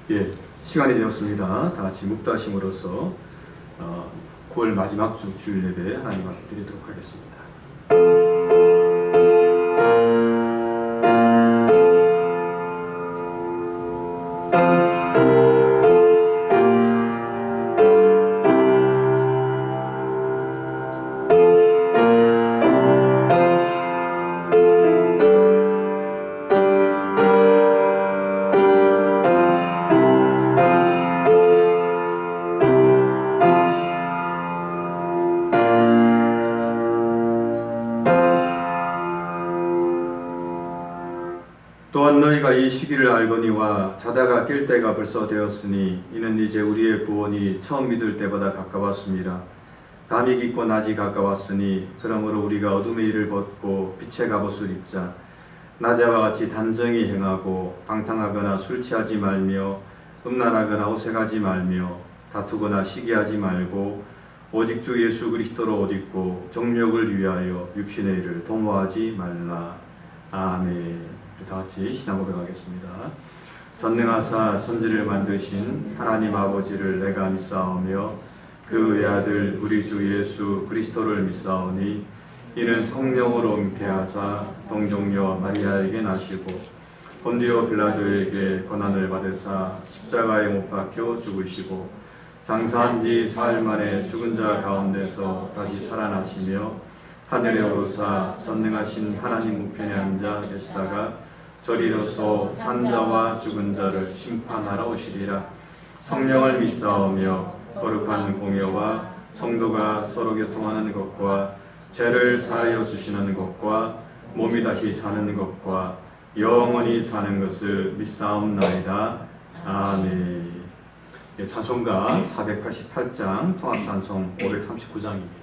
예, 시간이 되었습니다. 다 같이 묵다심으로써 9월 마지막 주 주일 예배 하나님 앞에 드리도록 하겠습니다. 또한 너희가 이 시기를 알거니와 자다가 깰 때가 벌써 되었으니 이는 이제 우리의 구원이 처음 믿을 때보다 가까웠습니다. 밤이 깊고 낮이 가까웠으니 그러므로 우리가 어둠의 일을 벗고 빛의 갑옷을 입자. 낮에와 같이 단정히 행하고 방탕하거나 술 취하지 말며 음란하거나 오색하지 말며 다투거나 시기하지 말고 오직 주 예수 그리스도로 옷 입고 정욕을 위하여 육신의 일을 도모하지 말라. 아멘. 다 같이 신앙 고백하겠습니다. 전능하사 천지를 만드신 하나님 아버지를 내가 믿사오며 그 외아들 우리 주 예수 그리스도를 믿사오니 이는 성령으로 잉태하사 동정녀 마리아에게 나시고 본디오 빌라도에게 고난을 받으사 십자가에 못 박혀 죽으시고 장사한 지 사흘 만에 죽은 자 가운데서 다시 살아나시며 하늘에 오르사 전능하신 하나님 우편에 앉아 계시다가 저리로서 산자와 죽은 자를 심판하러 오시리라. 성령을 믿사오며 거룩한 공예와 성도가 서로 교통하는 것과 죄를 사하여 주시는 것과 몸이 다시 사는 것과 영원히 사는 것을 믿사옵나이다. 아멘. 예, 찬송가 488장 통합찬송 539장입니다.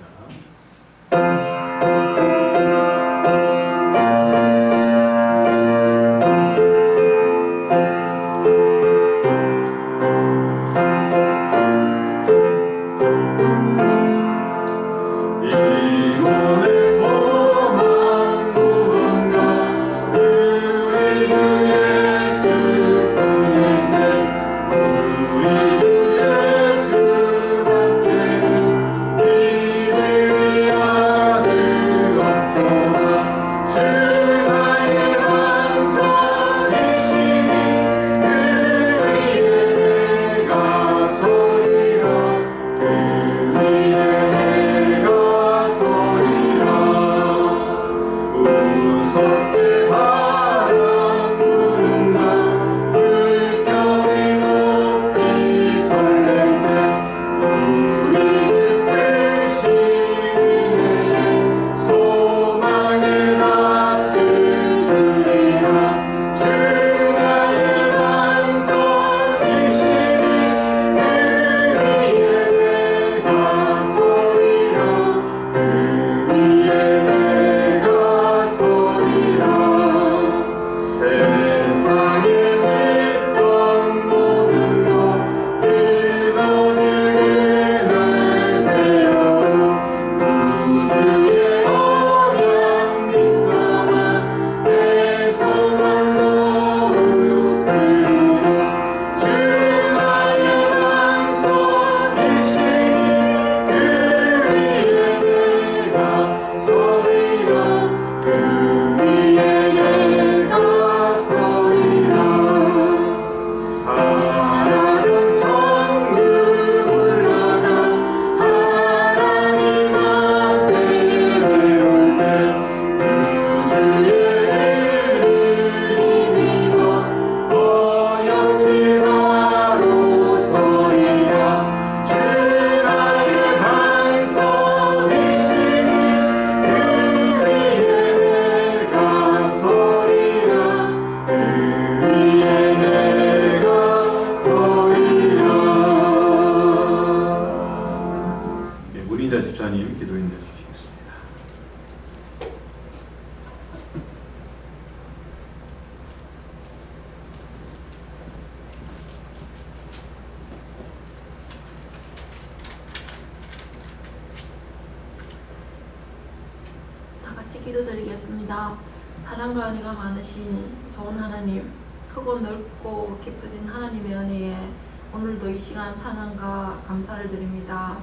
같이 기도드리겠습니다. 사랑과 은혜가 많으신 좋은 하나님, 크고 넓고 깊어진 하나님의 은혜에 오늘도 이 시간 찬양과 감사를 드립니다.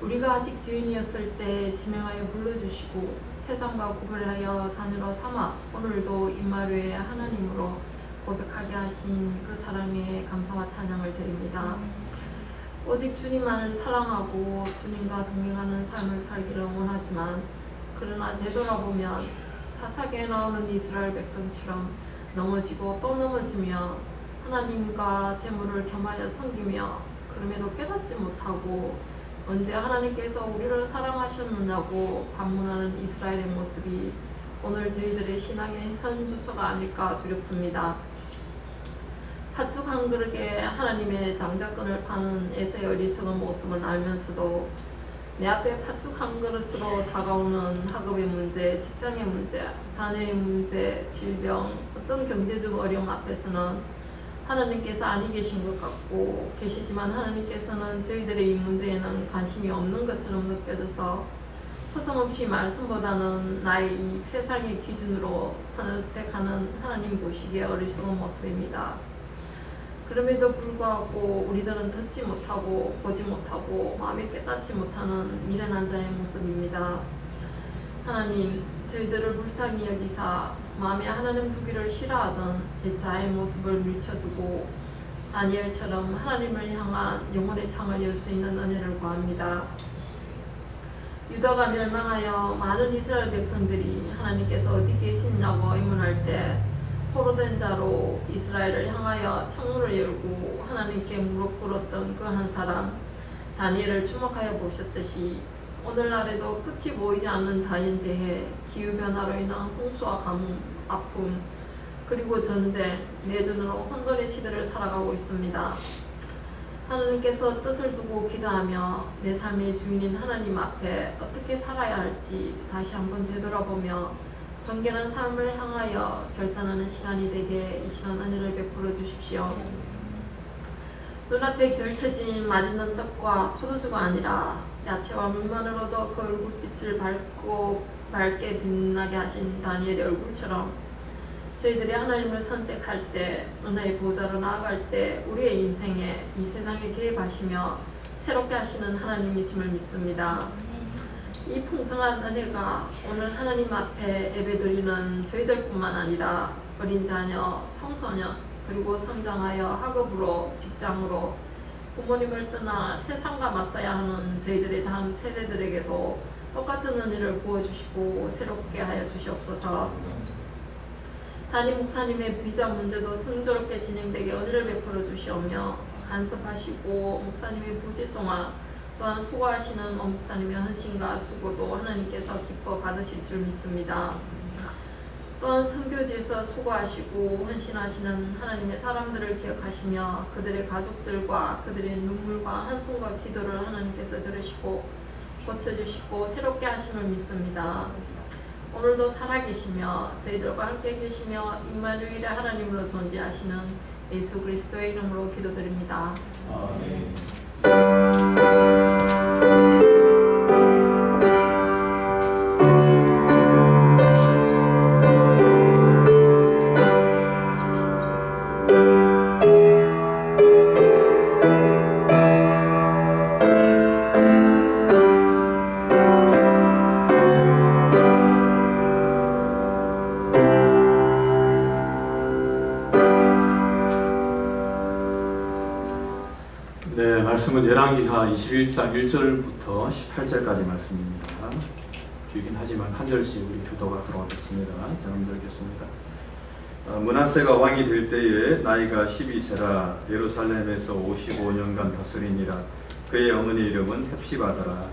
우리가 아직 주인이었을 때 지명하여 불러주시고 세상과 구별하여 자녀로 삼아 오늘도 임마누엘의 하나님으로 고백하게 하신 그 사랑에 감사와 찬양을 드립니다. 오직 주님만을 사랑하고 주님과 동행하는 삶을 살기를 원하지만 그러나 되돌아보면 사사기에 나오는 이스라엘 백성처럼 넘어지고 또 넘어지며 하나님과 재물을 겸하여 섬기며 그럼에도 깨닫지 못하고 언제 하나님께서 우리를 사랑하셨느냐고 반문하는 이스라엘의 모습이 오늘 저희들의 신앙의 현 주소가 아닐까 두렵습니다. 팥죽 한 그릇에 하나님의 장자권을 파는 에서의 어리석은 모습은 알면서도 내 앞에 팥죽 한 그릇으로 다가오는 학업의 문제, 직장의 문제, 자녀의 문제, 질병, 어떤 경제적 어려움 앞에서는 하나님께서 아니 계신 것 같고 계시지만 하나님께서는 저희들의 이 문제에는 관심이 없는 것처럼 느껴져서 서슴없이 말씀보다는 나의 이 세상의 기준으로 선택하는 하나님 보시기에 어리석은 모습입니다. 그럼에도 불구하고 우리들은 듣지 못하고 보지 못하고 마음에 깨닫지 못하는 미련한 자의 모습입니다. 하나님, 저희들을 불쌍히 여기사 마음에 하나님 두기를 싫어하던 자의 모습을 밀쳐두고 다니엘처럼 하나님을 향한 영혼의 창을 열 수 있는 은혜를 구합니다. 유다가 멸망하여 많은 이스라엘 백성들이 하나님께서 어디 계시냐고 의문할 때 포로된 자로 이스라엘을 향하여 창문을 열고 하나님께 무릎 꿇었던 그 한 사람 다니엘을 주목하여 보셨듯이 오늘날에도 끝이 보이지 않는 자연재해, 기후변화로 인한 홍수와 가뭄, 아픔, 그리고 전쟁, 내전으로 혼돈의 시대를 살아가고 있습니다. 하나님께서 뜻을 두고 기도하며 내 삶의 주인인 하나님 앞에 어떻게 살아야 할지 다시 한번 되돌아보며 정결한 삶을 향하여 결단하는 시간이 되게 이 시간 은혜를 베풀어 주십시오. 눈앞에 펼쳐진 맛있는 떡과 포도주가 아니라 야채와 물만으로도 그 얼굴빛을 밝게 빛나게 하신 다니엘의 얼굴처럼 저희들이 하나님을 선택할 때 은혜의 보좌로 나아갈 때 우리의 인생에 이 세상에 개입하시며 새롭게 하시는 하나님이심을 믿습니다. 이 풍성한 은혜가 오늘 하나님 앞에 예배드리는 저희들뿐만 아니라 어린 자녀, 청소년, 그리고 성장하여 학업으로, 직장으로 부모님을 떠나 세상과 맞서야 하는 저희들의 다음 세대들에게도 똑같은 은혜를 부어주시고 새롭게 하여 주시옵소서. 담임 목사님의 비자 문제도 순조롭게 진행되게 은혜를 베풀어 주시오며 간섭하시고 목사님의 부재 또한 수고하시는 목사님의 헌신과 수고도 하나님께서 기뻐 받으실 줄 믿습니다. 또한 선교지에서 수고하시고 헌신하시는 하나님의 사람들을 기억하시며 그들의 가족들과 그들의 눈물과 한숨과 기도를 하나님께서 들으시고 고쳐주시고 새롭게 하심을 믿습니다. 오늘도 살아계시며 저희들과 함께 계시며 임마누엘의 하나님으로 존재하시는 예수 그리스도의 이름으로 기도드립니다. 아멘. 말씀은 열왕기하 21장 1절부터 18절까지 말씀입니다. 길긴 하지만 한 절씩 우리 교도가 들어오겠습니다. 제가 읽겠습니다. 므낫세가 왕이 될 때에 나이가 12세라 예루살렘에서 55년간 다스리니라. 그의 어머니 이름은 헵시바더라.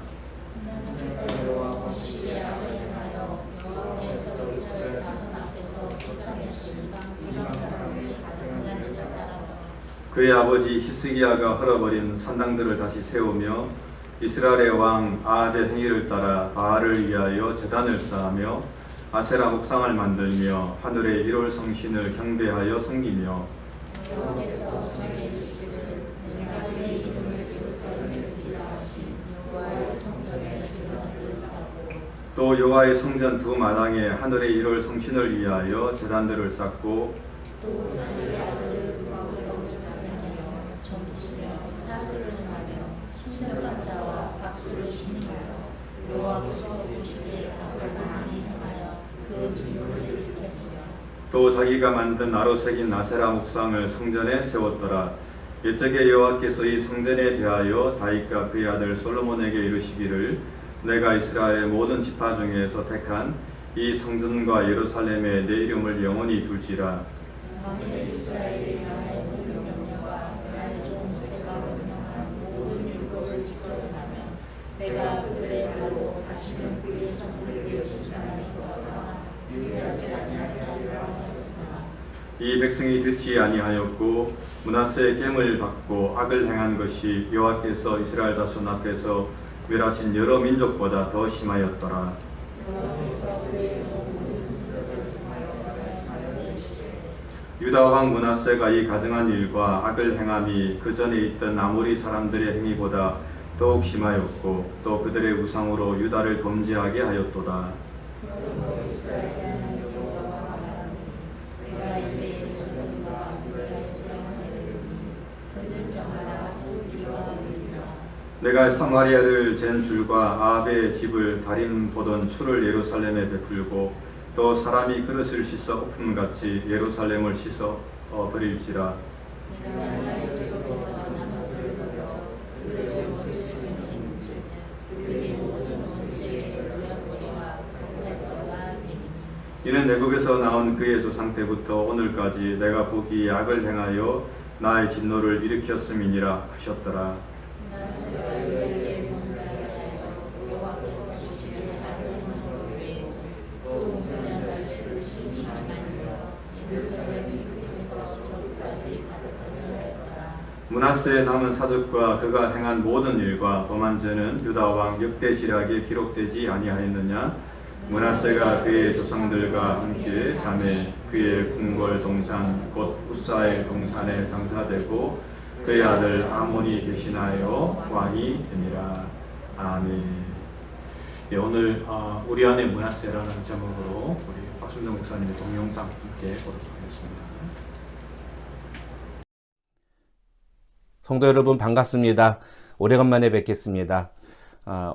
그의 아버지 히스기야가 헐어버린 산당들을 다시 세우며 이스라엘의 왕 아합의 행위를 따라 바알을 위하여 제단을 쌓으며 아세라 목상을 만들며 하늘의 1월 성신을 경배하여 섬기며 또 여호와의 성전 두 마당에 하늘의 1월 성신을 위하여 제단들을 쌓고 또 자기 아들을 무화과로 찾아내며 점치며 사슬을 하며 신전한 자와 박수를 신음하여 여호와께서 보시기에 악을 많이 행하여 그 진노를 일으켰으며 또 자기가 만든 나로 새긴 나세라 묵상을 성전에 세웠더라. 옛적에 여호와께서 이 성전에 대하여 다윗과 그의 아들 솔로몬에게 이르시기를 내가 이스라엘의 모든 지파 중에서 택한 이 성전과 예루살렘에 내 이름을 영원히 둘지라. 만일 이스라엘이 나의 모든 명령과 나의 종 모세가 명령한 모든 율법을 지켜나면 내가 그들의 발로 다시는 그의 자손에게 주장하여서가 유리하지 아니하리라 하셨으나 이 백성이 듣지 아니하였고 므낫세의 깸을 받고 악을 행한 것이 여호와께서 이스라엘 자손 앞에서 멸하신 여러 민족보다 더 심하였더라. 여호와께서 그의 종 모든 민족을 통하여 말씀하시되 유다 왕 므낫세가 이 가증한 일과 악을 행함이 그 전에 있던 아모리 사람들의 행위보다 더욱 심하였고 또 그들의 우상으로 유다를 범죄하게 하였도다. 그러므로 이스라엘 하나님 여호와가 말하노니 내가 이제 예루살렘과 유다에 재앙하리니 듣는 자마다 또 비와 울리라. 내가 사마리아를 잰 줄과 아합의 집을 달인 보던 추를 예루살렘에 베풀고 또 사람이 그릇을 씻어 엎음같이 예루살렘을 씻어 버릴지라. 내가 하나님께서 나는 자를 버려 그들의 원수에게 그들의 모든 원수에게 돌려보리와 그들과 하나님 이는 애굽에서 나온 그의 조상 때부터 오늘까지 내가 보기에 악을 행하여 나의 진노를 일으켰음이니라 하셨더라. 나스가 유대에게 원자하여 여호와께서 보시기에 악을 행한 것 외에고 또 문제한 자들을 심심하니라. 예루살렘이 끝에서 저기까지 가득하게 하였더라. 므낫세의 남은 사적과 그가 행한 모든 일과 범한 죄는 유다 왕 역대시락에 기록되지 아니하였느냐? 므낫세가 그의 조상들과 함께 잠에 그의 궁궐 동산 곧 우사의 동산에 장사되고 그의 아들 아몬이 대신하여 왕이 되니라. 아멘. 예, 오늘 우리 안에 므낫세라는 제목으로 우리 박순정 목사님의 동영상 함께 보도록 하겠습니다. 성도 여러분 반갑습니다. 오래간만에 뵙겠습니다.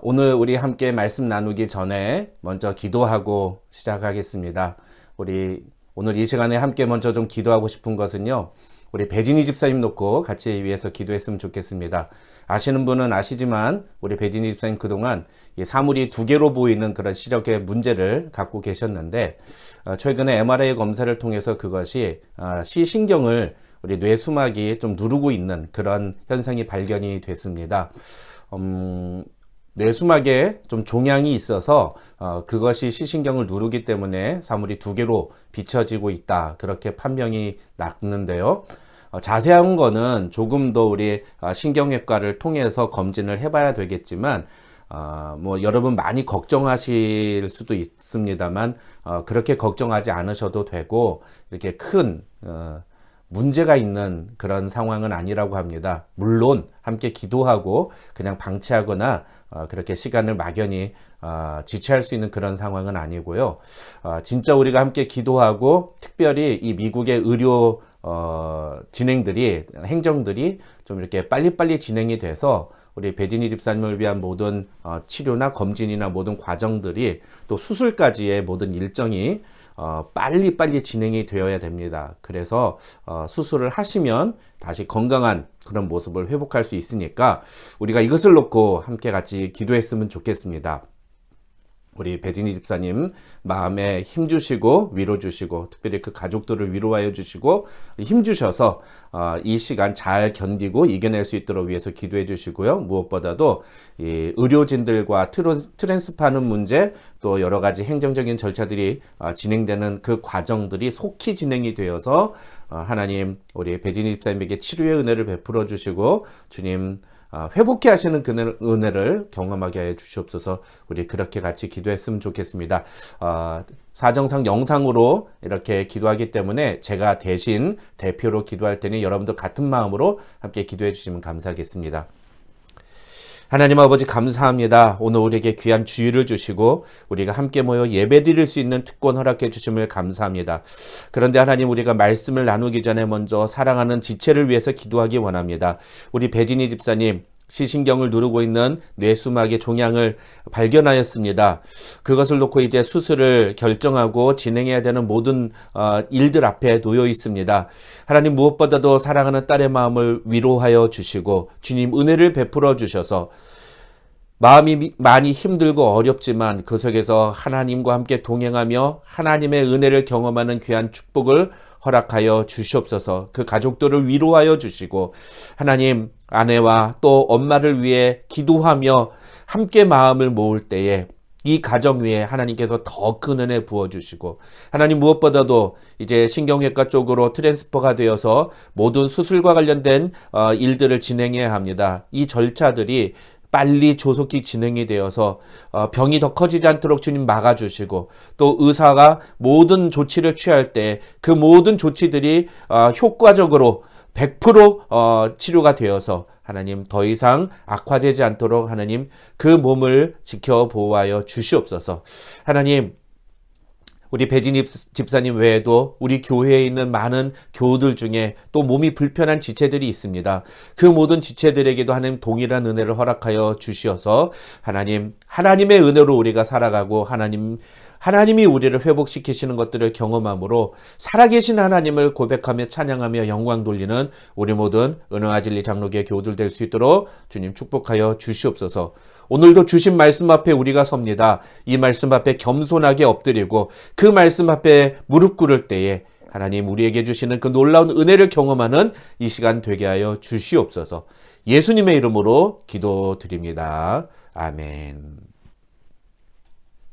오늘 우리 함께 말씀 나누기 전에 먼저 기도하고 시작하겠습니다. 우리 오늘 이 시간에 함께 먼저 좀 기도하고 싶은 것은요. 우리 배진희 집사님 놓고 같이 위해서 기도했으면 좋겠습니다. 아시는 분은 아시지만 우리 배진희 집사님 그동안 사물이 두 개로 보이는 그런 시력의 문제를 갖고 계셨는데 최근에 MRI 검사를 통해서 그것이 시신경을 우리 뇌수막이 좀 누르고 있는 그런 현상이 발견이 됐습니다. 뇌수막에 좀 종양이 있어서 그것이 시신경을 누르기 때문에 사물이 두 개로 비춰지고 있다. 그렇게 판명이 났는데요. 자세한 거는 조금 더 우리 신경외과를 통해서 검진을 해봐야 되겠지만 뭐 여러분 많이 걱정하실 수도 있습니다만 그렇게 걱정하지 않으셔도 되고 이렇게 큰 문제가 있는 그런 상황은 아니라고 합니다. 물론 함께 기도하고 그냥 방치하거나 그렇게 시간을 막연히 지체할 수 있는 그런 상황은 아니고요. 진짜 우리가 함께 기도하고 특별히 이 미국의 의료 진행들이 행정들이 좀 이렇게 빨리빨리 진행이 돼서 우리 배진희 집사님을 위한 모든 치료나 검진이나 모든 과정들이 또 수술까지의 모든 일정이 빨리빨리 진행이 되어야 됩니다. 그래서 수술을 하시면 다시 건강한 그런 모습을 회복할 수 있으니까 우리가 이것을 놓고 함께 같이 기도했으면 좋겠습니다. 우리 배진희 집사님 마음에 힘 주시고 위로 주시고 특별히 그 가족들을 위로하여 주시고 힘 주셔서 이 시간 잘 견디고 이겨낼 수 있도록 위해서 기도해 주시고요. 무엇보다도 이 의료진들과 트랜스파는 문제 또 여러 가지 행정적인 절차들이 진행되는 그 과정들이 속히 진행이 되어서 하나님 우리 배진희 집사님에게 치료의 은혜를 베풀어 주시고 주님 회복해 하시는 그 은혜를 경험하게 해 주시옵소서. 우리 그렇게 같이 기도했으면 좋겠습니다. 사정상 영상으로 이렇게 기도하기 때문에 제가 대신 대표로 기도할 테니 여러분도 같은 마음으로 함께 기도해 주시면 감사하겠습니다. 하나님 아버지 감사합니다. 오늘 우리에게 귀한 주의를 주시고 우리가 함께 모여 예배드릴 수 있는 특권 허락해 주심을 감사합니다. 그런데 하나님, 우리가 말씀을 나누기 전에 먼저 사랑하는 지체를 위해서 기도하기 원합니다. 우리 배진희 집사님, 시신경을 누르고 있는 뇌수막의 종양을 발견하였습니다. 그것을 놓고 이제 수술을 결정하고 진행해야 되는 모든 일들 앞에 놓여 있습니다. 하나님, 무엇보다도 사랑하는 딸의 마음을 위로하여 주시고 주님 은혜를 베풀어 주셔서 마음이 많이 힘들고 어렵지만 그 속에서 하나님과 함께 동행하며 하나님의 은혜를 경험하는 귀한 축복을 허락하여 주시옵소서. 그 가족들을 위로하여 주시고 하나님, 아내와 또 엄마를 위해 기도하며 함께 마음을 모을 때에 이 가정 위에 하나님께서 더 큰 은혜 부어주시고, 하나님 무엇보다도 이제 신경외과 쪽으로 트랜스퍼가 되어서 모든 수술과 관련된 일들을 진행해야 합니다. 이 절차들이 빨리 조속히 진행이 되어서 병이 더 커지지 않도록 주님 막아주시고, 또 의사가 모든 조치를 취할 때 그 모든 조치들이 효과적으로 100% 치료가 되어서 하나님 더 이상 악화되지 않도록 하나님 그 몸을 지켜 보호하여 주시옵소서. 하나님, 우리 배진희 집사님 외에도 우리 교회에 있는 많은 교우들 중에 또 몸이 불편한 지체들이 있습니다. 그 모든 지체들에게도 하나님 동일한 은혜를 허락하여 주시어서 하나님, 하나님의 은혜로 우리가 살아가고 하나님이 우리를 회복시키시는 것들을 경험함으로 살아계신 하나님을 고백하며 찬양하며 영광 돌리는 우리 모든 은혜와 진리 장로교회 교우들 될 수 있도록 주님 축복하여 주시옵소서. 오늘도 주신 말씀 앞에 우리가 섭니다. 이 말씀 앞에 겸손하게 엎드리고 그 말씀 앞에 무릎 꿇을 때에 하나님 우리에게 주시는 그 놀라운 은혜를 경험하는 이 시간 되게 하여 주시옵소서. 예수님의 이름으로 기도드립니다. 아멘.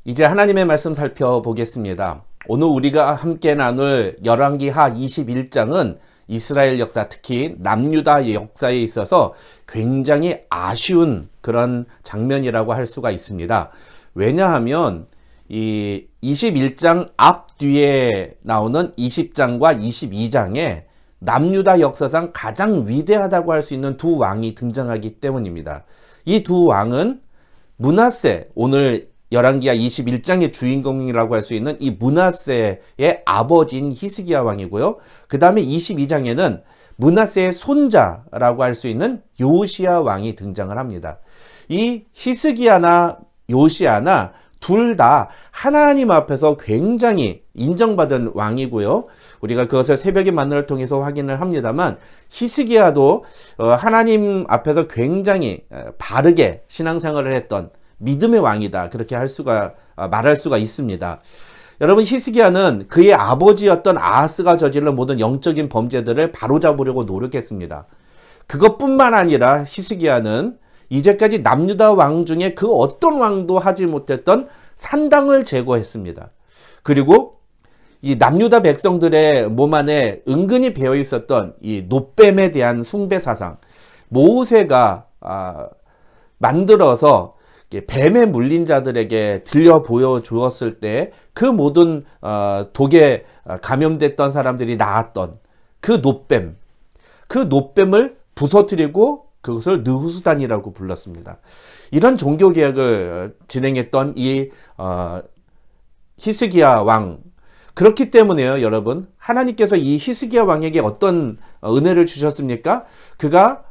이제 하나님의 말씀 살펴보겠습니다. 오늘 우리가 함께 나눌 열왕기하 21장은 이스라엘 역사, 특히 남유다 역사에 있어서 굉장히 아쉬운 그런 장면이라고 할 수가 있습니다. 왜냐하면 이 21장 앞뒤에 나오는 20장과 22장에 남유다 역사상 가장 위대하다고 할 수 있는 두 왕이 등장하기 때문입니다. 이 두 왕은 므낫세, 오늘 열왕기하 21장의 주인공이라고 할 수 있는 이 므낫세의 아버지인 히스기야 왕이고요. 그 다음에 22장에는 므낫세의 손자라고 할 수 있는 요시야 왕이 등장을 합니다. 이 히스기야나 요시야나 둘 다 하나님 앞에서 굉장히 인정받은 왕이고요. 우리가 그것을 새벽의 만나를 통해서 확인을 합니다만, 히스기야도 하나님 앞에서 굉장히 바르게 신앙생활을 했던 믿음의 왕이다, 그렇게 말할 수가 있습니다. 여러분, 히스기야는 그의 아버지였던 아하스가 저지른 모든 영적인 범죄들을 바로잡으려고 노력했습니다. 그것뿐만 아니라 히스기야는 이제까지 남유다 왕 중에 그 어떤 왕도 하지 못했던 산당을 제거했습니다. 그리고 이 남유다 백성들의 몸 안에 은근히 배어 있었던 이 놋뱀에 대한 숭배 사상, 모세가 만들어서 뱀에 물린 자들에게 들려 보여주었을 때 그 모든 독에 감염됐던 사람들이 나았던 그 놋뱀을 부서뜨리고 그것을 느후수단이라고 불렀습니다. 이런 종교개혁을 진행했던 이 히스기야 왕, 그렇기 때문에요, 여러분, 하나님께서 이 히스기야 왕에게 어떤 은혜를 주셨습니까? 그가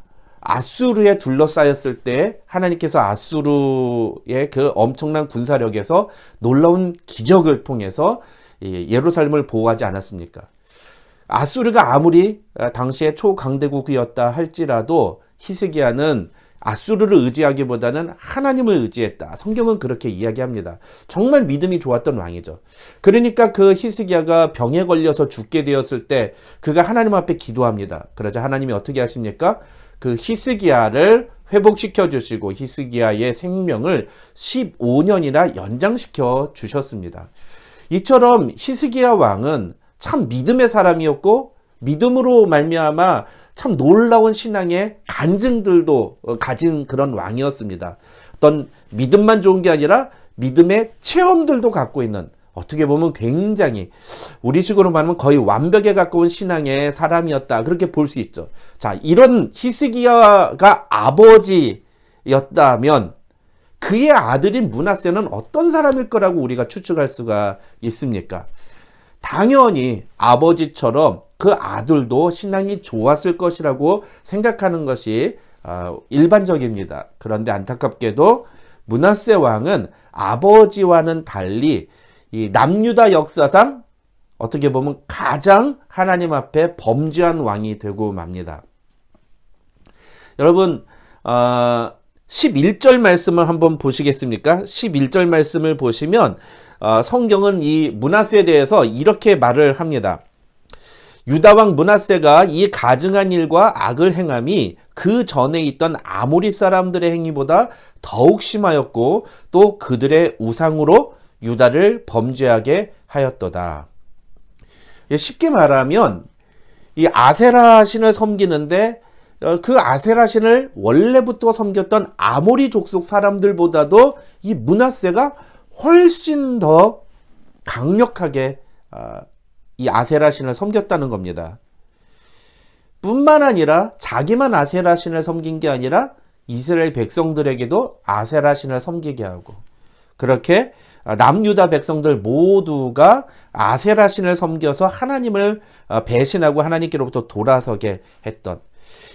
아수르에 둘러싸였을 때 하나님께서 아수르의 그 엄청난 군사력에서 놀라운 기적을 통해서 예루살렘을 보호하지 않았습니까? 아수르가 아무리 당시에 초강대국이었다 할지라도 히스기야는 아수르를 의지하기보다는 하나님을 의지했다. 성경은 그렇게 이야기합니다. 정말 믿음이 좋았던 왕이죠. 그러니까 그 히스기야가 병에 걸려서 죽게 되었을 때 그가 하나님 앞에 기도합니다. 그러자 하나님이 어떻게 하십니까? 그 히스기야를 회복시켜 주시고 히스기야의 생명을 15년이나 연장시켜 주셨습니다. 이처럼 히스기야 왕은 참 믿음의 사람이었고, 믿음으로 말미암아 참 놀라운 신앙의 간증들도 가진 그런 왕이었습니다. 어떤 믿음만 좋은 게 아니라 믿음의 체험들도 갖고 있는, 어떻게 보면 굉장히 우리식으로 말하면 거의 완벽에 가까운 신앙의 사람이었다, 그렇게 볼 수 있죠. 자, 이런 히스기야가 아버지의 였다면 그의 아들인 므낫세는 어떤 사람일 거라고 우리가 추측할 수가 있습니까? 당연히 아버지처럼 그 아들도 신앙이 좋았을 것이라고 생각하는 것이 일반적입니다. 그런데 안타깝게도 므낫세 왕은 아버지와는 달리 이 남유다 역사상 어떻게 보면 가장 하나님 앞에 범죄한 왕이 되고 맙니다. 여러분 11절 말씀을 한번 보시겠습니까? 11절 말씀을 보시면 성경은 이 므낫세에 대해서 이렇게 말을 합니다. 유다왕 므낫세가 이 가증한 일과 악을 행함이 그 전에 있던 아모리 사람들의 행위보다 더욱 심하였고 또 그들의 우상으로 유다를 범죄하게 하였도다. 쉽게 말하면 이 아세라 신을 섬기는데 그 아세라 신을 원래부터 섬겼던 아모리 족속 사람들보다도 이 므낫세가 훨씬 더 강력하게 이 아세라 신을 섬겼다는 겁니다. 뿐만 아니라 자기만 아세라 신을 섬긴 게 아니라 이스라엘 백성들에게도 아세라 신을 섬기게 하고 그렇게 남유다 백성들 모두가 아세라 신을 섬겨서 하나님을 배신하고 하나님께로부터 돌아서게 했던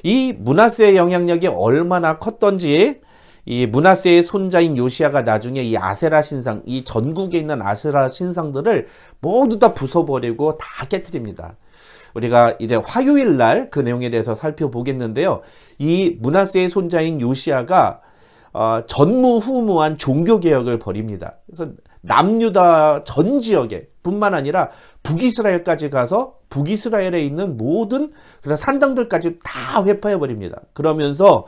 이 므낫세의 영향력이 얼마나 컸던지 이 므낫세의 손자인 요시야가 나중에 이 아세라 신상, 이 전국에 있는 아세라 신상들을 모두 다 부숴버리고 다 깨트립니다. 우리가 이제 화요일 날 그 내용에 대해서 살펴보겠는데요. 이 므낫세의 손자인 요시야가 전무후무한 종교개혁을 벌입니다. 그래서 남유다 전 지역에 뿐만 아니라 북이스라엘까지 가서 북이스라엘에 있는 모든 그런 산당들까지 다 회파해버립니다. 그러면서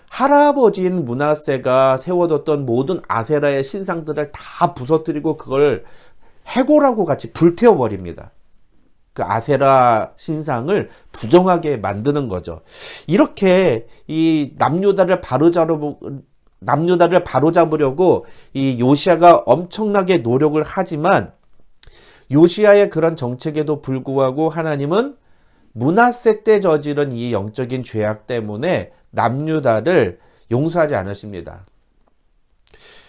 할아버지인 므낫세가 세워뒀던 모든 아세라의 신상들을 다 부서뜨리고 그걸 해골하고 같이 불태워버립니다. 그 아세라 신상을 부정하게 만드는 거죠. 이렇게 이 남유다를 바로잡으려고 이 요시야가 엄청나게 노력을 하지만 요시야의 그런 정책에도 불구하고 하나님은 므낫세 때 저지른 이 영적인 죄악 때문에 남유다를 용서하지 않으십니다.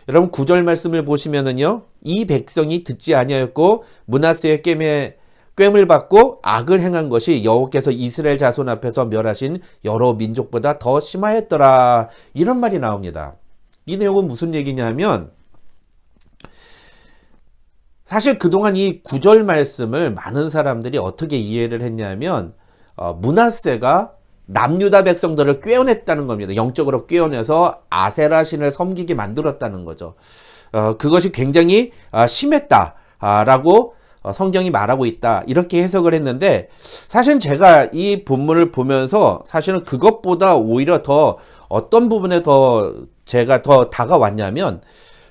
여러분 9절 말씀을 보시면은요. 이 백성이 듣지 아니하였고 므낫세의 꿰을 받고 악을 행한 것이 여호와께서 이스라엘 자손 앞에서 멸하신 여러 민족보다 더 심하였더라. 이런 말이 나옵니다. 이 내용은 무슨 얘기냐면 사실 그동안 이 9절 말씀을 많은 사람들이 어떻게 이해를 했냐면 므낫세가 남유다 백성들을 꿰어냈다는 겁니다. 영적으로 꿰어내서 아세라 신을 섬기게 만들었다는 거죠. 그것이 굉장히 심했다라고 성경이 말하고 있다. 이렇게 해석을 했는데 사실은 제가 이 본문을 보면서 사실은 그것보다 오히려 더 어떤 부분에 제가 더 다가왔냐면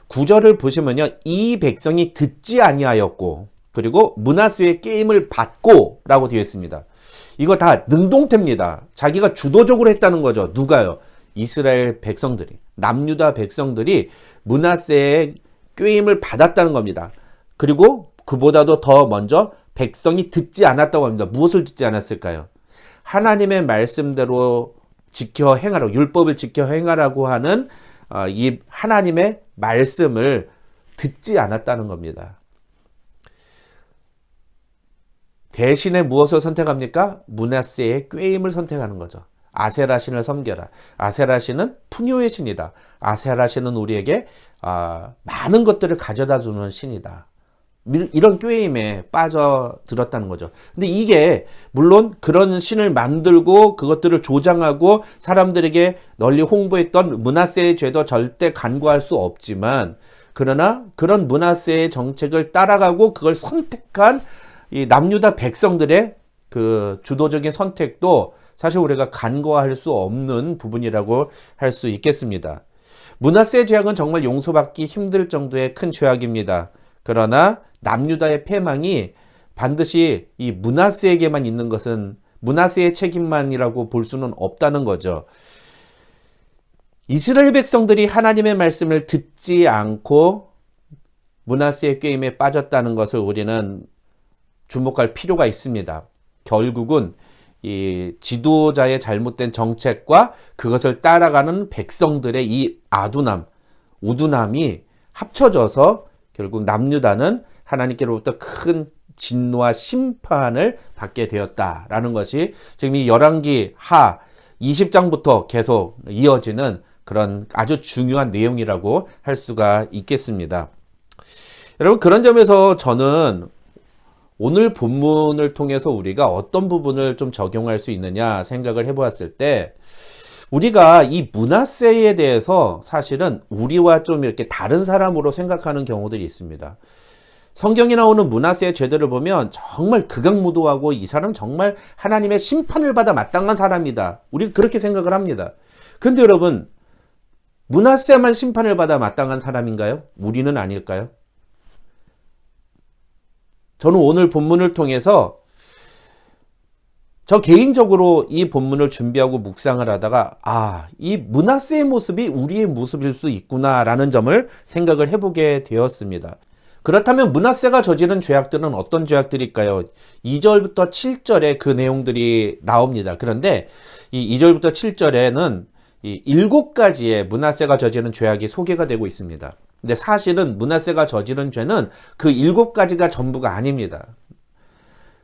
9절을 보시면요. 이 백성이 듣지 아니하였고 그리고 므낫세의 게임을 받고 라고 되어 있습니다. 이거 다 능동태입니다. 자기가 주도적으로 했다는 거죠. 누가요? 이스라엘 백성들이, 남유다 백성들이 므낫세의 꾀임을 받았다는 겁니다. 그리고 그보다도 더 먼저 백성이 듣지 않았다고 합니다. 무엇을 듣지 않았을까요? 하나님의 말씀대로 지켜 행하라고, 율법을 지켜 행하라고 하는 이 하나님의 말씀을 듣지 않았다는 겁니다. 대신에 무엇을 선택합니까? 므낫세의 꾀임을 선택하는 거죠. 아세라 신을 섬겨라. 아세라 신은 풍요의 신이다. 아세라 신은 우리에게 많은 것들을 가져다 주는 신이다. 이런 꾀임에 빠져들었다는 거죠. 근데 이게 물론 그런 신을 만들고 그것들을 조장하고 사람들에게 널리 홍보했던 므낫세의 죄도 절대 간과할 수 없지만 그러나 그런 므낫세의 정책을 따라가고 그걸 선택한 이 남유다 백성들의 그 주도적인 선택도 사실 우리가 간과할 수 없는 부분이라고 할 수 있겠습니다. 므낫세의 죄악은 정말 용서받기 힘들 정도의 큰 죄악입니다. 그러나 남유다의 패망이 반드시 이 므낫세에게만 있는 것은 므낫세의 책임만이라고 볼 수는 없다는 거죠. 이스라엘 백성들이 하나님의 말씀을 듣지 않고 므낫세의 꾀임에 빠졌다는 것을 우리는 주목할 필요가 있습니다. 결국은 이 지도자의 잘못된 정책과 그것을 따라가는 백성들의 이 아두남, 우두남이 합쳐져서 결국 남유다는 하나님께로부터 큰 진노와 심판을 받게 되었다라는 것이 지금 이 열왕기 하 20장부터 계속 이어지는 그런 아주 중요한 내용이라고 할 수가 있겠습니다. 여러분, 그런 점에서 저는 오늘 본문을 통해서 우리가 어떤 부분을 좀 적용할 수 있느냐 생각을 해보았을 때, 우리가 이 므낫세에 대해서 사실은 우리와 좀 이렇게 다른 사람으로 생각하는 경우들이 있습니다. 성경에 나오는 므낫세의 죄들을 보면 정말 극악무도하고 이 사람 정말 하나님의 심판을 받아 마땅한 사람이다. 우리가 그렇게 생각을 합니다. 근데 여러분, 므낫세만 심판을 받아 마땅한 사람인가요? 우리는 아닐까요? 저는 오늘 본문을 통해서 저 개인적으로 이 본문을 준비하고 묵상을 하다가 이 므낫세의 모습이 우리의 모습일 수 있구나라는 점을 생각을 해보게 되었습니다. 그렇다면 므낫세가 저지른 죄악들은 어떤 죄악들일까요? 2절부터 7절에 그 내용들이 나옵니다. 그런데 이 2절부터 7절에는 이 7가지의 므낫세가 저지른 죄악이 소개가 되고 있습니다. 근데 사실은 므낫세가 저지른 죄는 그 7가지가 전부가 아닙니다.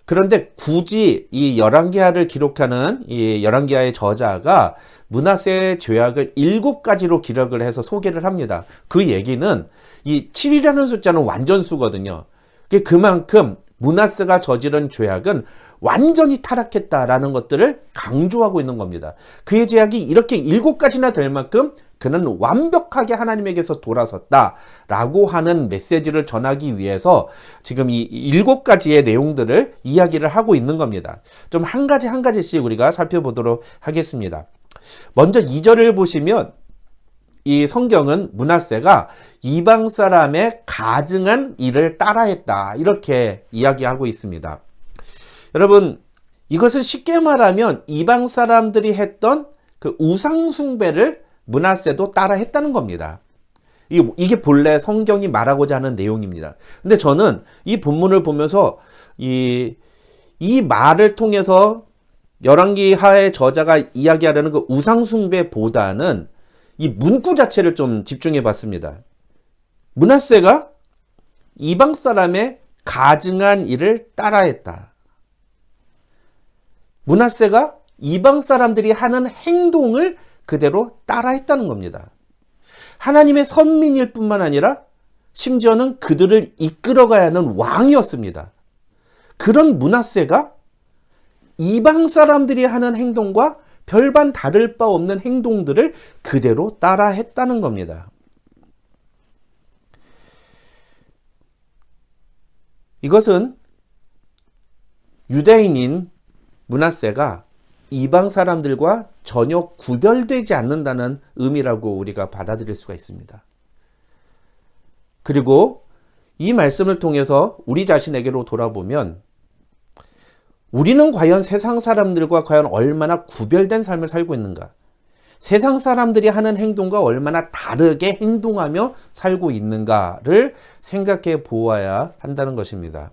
그런데 굳이 이 열왕기하를 기록하는 이 열왕기하의 저자가 므낫세의 죄악을 7가지로 기록을 해서 소개를 합니다. 그 얘기는 이 7이라는 숫자는 완전수거든요. 그만큼 므낫세가 저지른 죄악은 완전히 타락했다라는 것들을 강조하고 있는 겁니다. 그의 죄악이 이렇게 7가지나 될 만큼 그는 완벽하게 하나님에게서 돌아섰다라고 하는 메시지를 전하기 위해서 지금 이 7가지의 내용들을 이야기를 하고 있는 겁니다. 좀 한 가지씩 우리가 살펴보도록 하겠습니다. 먼저 2절을 보시면 이 성경은 므낫세가 이방 사람의 가증한 일을 따라했다, 이렇게 이야기하고 있습니다. 여러분, 이것은 쉽게 말하면 이방 사람들이 했던 그 우상 숭배를 므낫세도 따라 했다는 겁니다. 이게 본래 성경이 말하고자 하는 내용입니다. 근데 저는 이 본문을 보면서 이 말을 통해서 열왕기하의 저자가 이야기하려는 그 우상 숭배보다는 이 문구 자체를 좀 집중해 봤습니다. 므낫세가 이방 사람의 가증한 일을 따라했다. 므낫세가 이방 사람들이 하는 행동을 그대로 따라했다는 겁니다. 하나님의 선민일 뿐만 아니라 심지어는 그들을 이끌어가야 하는 왕이었습니다. 그런 므낫세가 이방 사람들이 하는 행동과 별반 다를 바 없는 행동들을 그대로 따라했다는 겁니다. 이것은 유대인인 므낫세가 이방 사람들과 전혀 구별되지 않는다는 의미라고 우리가 받아들일 수가 있습니다. 그리고 이 말씀을 통해서 우리 자신에게로 돌아보면 우리는 과연 세상 사람들과 과연 얼마나 구별된 삶을 살고 있는가? 세상 사람들이 하는 행동과 얼마나 다르게 행동하며 살고 있는가를 생각해 보아야 한다는 것입니다.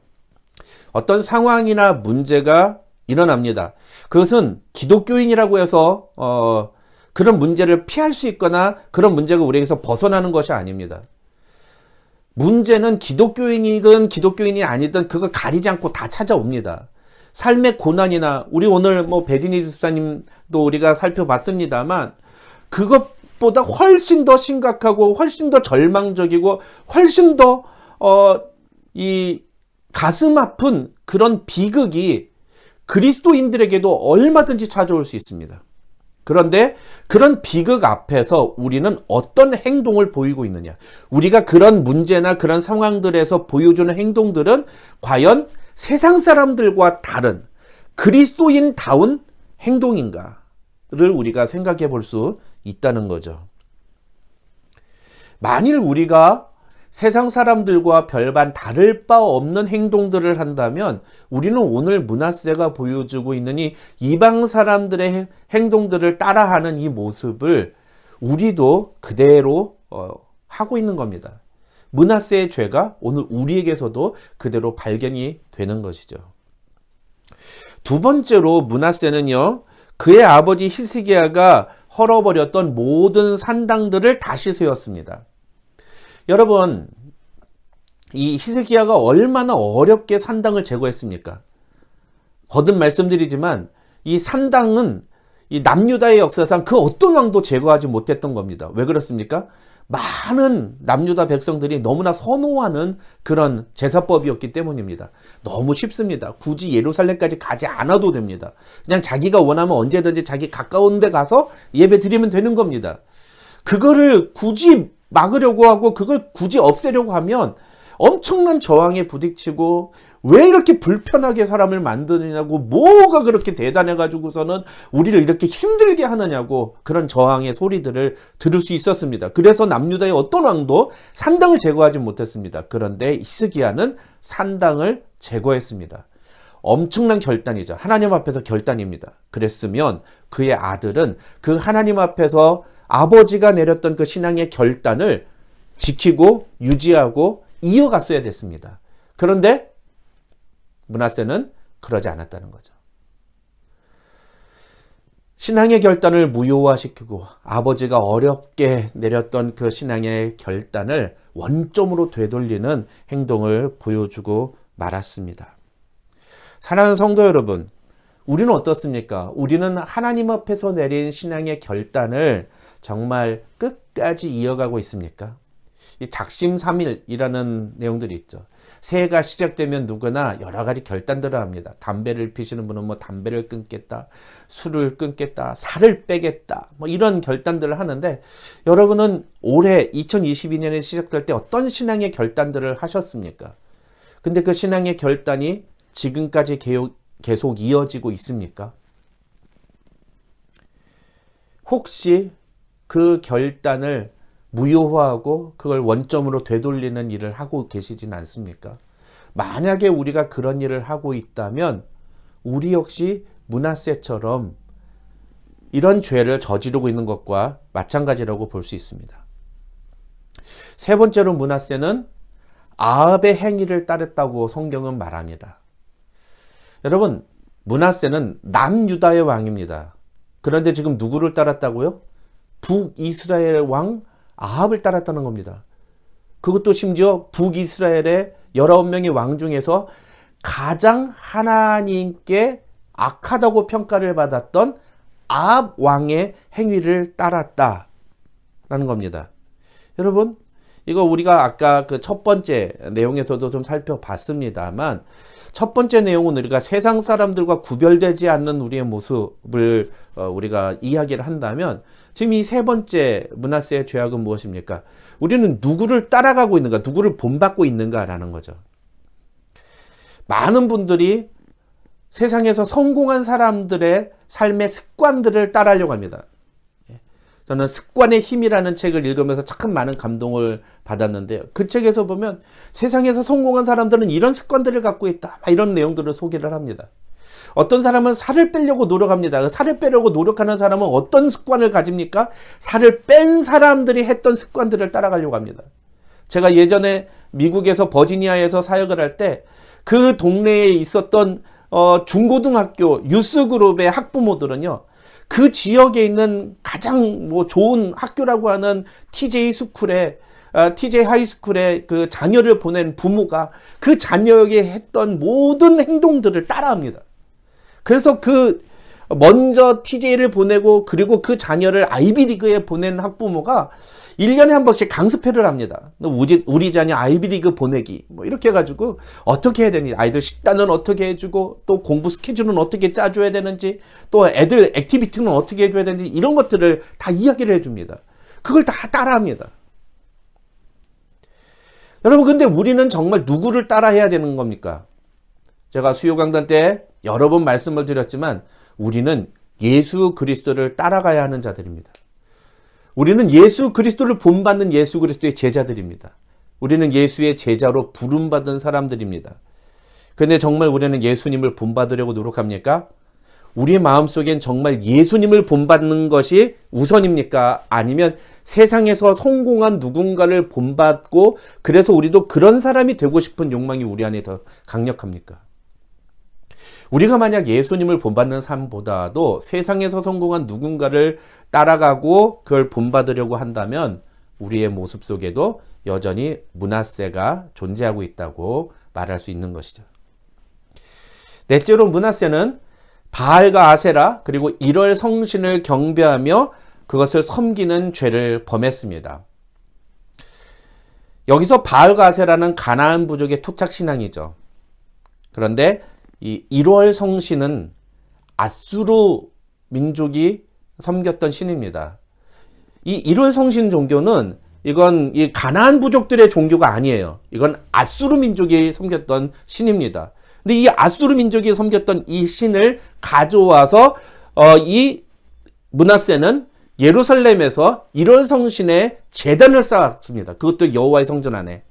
어떤 상황이나 문제가 일어납니다. 그것은 기독교인이라고 해서 그런 문제를 피할 수 있거나 그런 문제가 우리에게서 벗어나는 것이 아닙니다. 문제는 기독교인이든 기독교인이 아니든 그거 가리지 않고 다 찾아옵니다. 삶의 고난이나 우리 오늘 배진희 집사님도 우리가 살펴봤습니다만 그것보다 훨씬 더 심각하고 훨씬 더 절망적이고 훨씬 더 이 가슴 아픈 그런 비극이 그리스도인들에게도 얼마든지 찾아올 수 있습니다. 그런데 그런 비극 앞에서 우리는 어떤 행동을 보이고 있느냐? 우리가 그런 문제나 그런 상황들에서 보여주는 행동들은 과연 세상 사람들과 다른 그리스도인다운 행동인가를 우리가 생각해 볼 수 있다는 거죠. 만일 우리가 세상 사람들과 별반 다를 바 없는 행동들을 한다면 우리는 오늘 므낫세가 보여주고 있는 이 이방 사람들의 행동들을 따라하는 이 모습을 우리도 그대로 하고 있는 겁니다. 므낫세의 죄가 오늘 우리에게서도 그대로 발견이 되는 것이죠. 두 번째로 므낫세는요, 그의 아버지 히스기야가 헐어버렸던 모든 산당들을 다시 세웠습니다. 여러분, 이 히스기야가 얼마나 어렵게 산당을 제거했습니까? 거듭 말씀드리지만 이 산당은 이 남유다의 역사상 그 어떤 왕도 제거하지 못했던 겁니다. 왜 그렇습니까? 많은 남유다 백성들이 너무나 선호하는 그런 제사법이었기 때문입니다. 너무 쉽습니다. 굳이 예루살렘까지 가지 않아도 됩니다. 그냥 자기가 원하면 언제든지 자기 가까운 데 가서 예배 드리면 되는 겁니다. 그거를 굳이 막으려고 하고 그걸 굳이 없애려고 하면 엄청난 저항에 부딪히고, 왜 이렇게 불편하게 사람을 만드느냐고, 뭐가 그렇게 대단해가지고서는 우리를 이렇게 힘들게 하느냐고, 그런 저항의 소리들을 들을 수 있었습니다. 그래서 남유다의 어떤 왕도 산당을 제거하지 못했습니다. 그런데 히스기야는 산당을 제거했습니다. 엄청난 결단이죠. 하나님 앞에서 결단입니다. 그랬으면 그의 아들은 그 하나님 앞에서 아버지가 내렸던 그 신앙의 결단을 지키고 유지하고 이어갔어야 됐습니다. 그런데 므낫세는 그러지 않았다는 거죠. 신앙의 결단을 무효화시키고 아버지가 어렵게 내렸던 그 신앙의 결단을 원점으로 되돌리는 행동을 보여주고 말았습니다. 사랑하는 성도 여러분, 우리는 어떻습니까? 우리는 하나님 앞에서 내린 신앙의 결단을 정말 끝까지 이어가고 있습니까? 이 작심삼일이라는 내용들이 있죠. 새해가 시작되면 누구나 여러 가지 결단들을 합니다. 담배를 피시는 분은 뭐 담배를 끊겠다, 술을 끊겠다, 살을 빼겠다, 뭐 이런 결단들을 하는데, 여러분은 올해 2022년에 시작될 때 어떤 신앙의 결단들을 하셨습니까? 근데 그 신앙의 결단이 지금까지 계속 이어지고 있습니까? 혹시 그 결단을 무효화하고 그걸 원점으로 되돌리는 일을 하고 계시진 않습니까? 만약에 우리가 그런 일을 하고 있다면 우리 역시 므낫세처럼 이런 죄를 저지르고 있는 것과 마찬가지라고 볼 수 있습니다. 세 번째로 므낫세는 아합의 행위를 따랐다고 성경은 말합니다. 여러분, 므낫세는 남유다의 왕입니다. 그런데 지금 누구를 따랐다고요? 북이스라엘 왕 아합을 따랐다는 겁니다. 그것도 심지어 북이스라엘의 19명의 왕 중에서 가장 하나님께 악하다고 평가를 받았던 아합 왕의 행위를 따랐다라는 겁니다. 여러분, 이거 우리가 아까 그 첫 번째 내용에서도 좀 살펴봤습니다만, 첫 번째 내용은 우리가 세상 사람들과 구별되지 않는 우리의 모습을 우리가 이야기를 한다면, 지금 이 세 번째 므낫세의 죄악은 무엇입니까? 우리는 누구를 따라가고 있는가, 누구를 본받고 있는가라는 거죠. 많은 분들이 세상에서 성공한 사람들의 삶의 습관들을 따라하려고 합니다. 저는 습관의 힘이라는 책을 읽으면서 참 많은 감동을 받았는데요. 그 책에서 보면 세상에서 성공한 사람들은 이런 습관들을 갖고 있다, 이런 내용들을 소개를 합니다. 어떤 사람은 살을 빼려고 노력합니다. 살을 빼려고 노력하는 사람은 어떤 습관을 가집니까? 살을 뺀 사람들이 했던 습관들을 따라가려고 합니다. 제가 예전에 미국에서 버지니아에서 사역을 할 때 그 동네에 있었던 중고등학교 유스그룹의 학부모들은요, 그 지역에 있는 가장 좋은 학교라고 하는 TJ 하이스쿨에 그 자녀를 보낸 부모가 그 자녀에게 했던 모든 행동들을 따라합니다. 그래서 먼저 TJ를 보내고, 그리고 그 자녀를 아이비리그에 보낸 학부모가 1년에 한 번씩 강습회를 합니다. 우리 자녀 아이비리그 보내기, 이렇게 해가지고 어떻게 해야 되는지, 아이들 식단은 어떻게 해주고, 또 공부 스케줄은 어떻게 짜줘야 되는지, 또 애들 액티비티는 어떻게 해줘야 되는지, 이런 것들을 다 이야기를 해줍니다. 그걸 다 따라합니다. 여러분, 근데 우리는 정말 누구를 따라해야 되는 겁니까? 제가 수요 강단 때 여러 번 말씀을 드렸지만, 우리는 예수 그리스도를 따라가야 하는 자들입니다. 우리는 예수 그리스도를 본받는 예수 그리스도의 제자들입니다. 우리는 예수의 제자로 부름받은 사람들입니다. 그런데 정말 우리는 예수님을 본받으려고 노력합니까? 우리의 마음속엔 정말 예수님을 본받는 것이 우선입니까? 아니면 세상에서 성공한 누군가를 본받고, 그래서 우리도 그런 사람이 되고 싶은 욕망이 우리 안에 더 강력합니까? 우리가 만약 예수님을 본받는 삶보다도 세상에서 성공한 누군가를 따라가고 그걸 본받으려고 한다면 우리의 모습 속에도 여전히 므낫세가 존재하고 있다고 말할 수 있는 것이죠. 넷째로 므낫세는 바알과 아세라 그리고 일월 성신을 경배하며 그것을 섬기는 죄를 범했습니다. 여기서 바알과 아세라는 가나안 부족의 토착 신앙이죠. 그런데 이 일월 성신은 아수르 민족이 섬겼던 신입니다. 이 일월 성신 종교는 이건 이 가나안 부족들의 종교가 아니에요. 이건 아수르 민족이 섬겼던 신입니다. 근데 이 아수르 민족이 섬겼던 이 신을 가져와서 이 므낫세는 예루살렘에서 일월 성신의 제단을 쌓았습니다. 그것도 여호와의 성전 안에.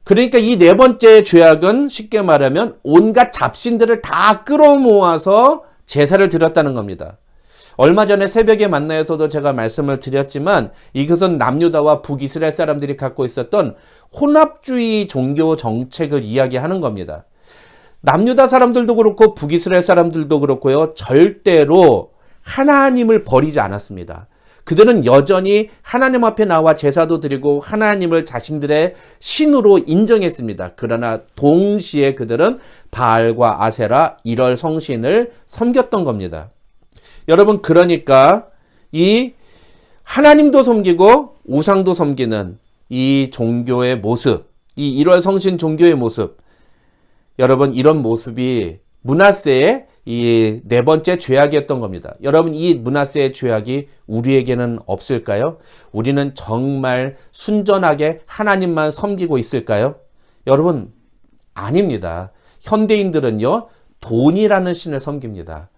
그러니까 이 네 번째 죄악은 쉽게 말하면 온갖 잡신들을 다 끌어모아서 제사를 드렸다는 겁니다. 얼마 전에 새벽에 만나에서도 제가 말씀을 드렸지만 이것은 남유다와 북이스라엘 사람들이 갖고 있었던 혼합주의 종교 정책을 이야기하는 겁니다. 남유다 사람들도 그렇고 북이스라엘 사람들도 그렇고요. 절대로 하나님을 버리지 않았습니다. 그들은 여전히 하나님 앞에 나와 제사도 드리고 하나님을 자신들의 신으로 인정했습니다. 그러나 동시에 그들은 바알과 아세라, 일월 성신을 섬겼던 겁니다. 여러분, 그러니까 이 하나님도 섬기고 우상도 섬기는 이 종교의 모습, 이 일월 성신 종교의 모습, 여러분, 이런 모습이 므낫세의 이 네 번째 죄악이었던 겁니다. 여러분, 이 므낫세의 죄악이 우리에게는 없을까요? 우리는 정말 순전하게 하나님만 섬기고 있을까요? 여러분, 아닙니다. 현대인들은요, 돈이라는 신을 섬깁니다.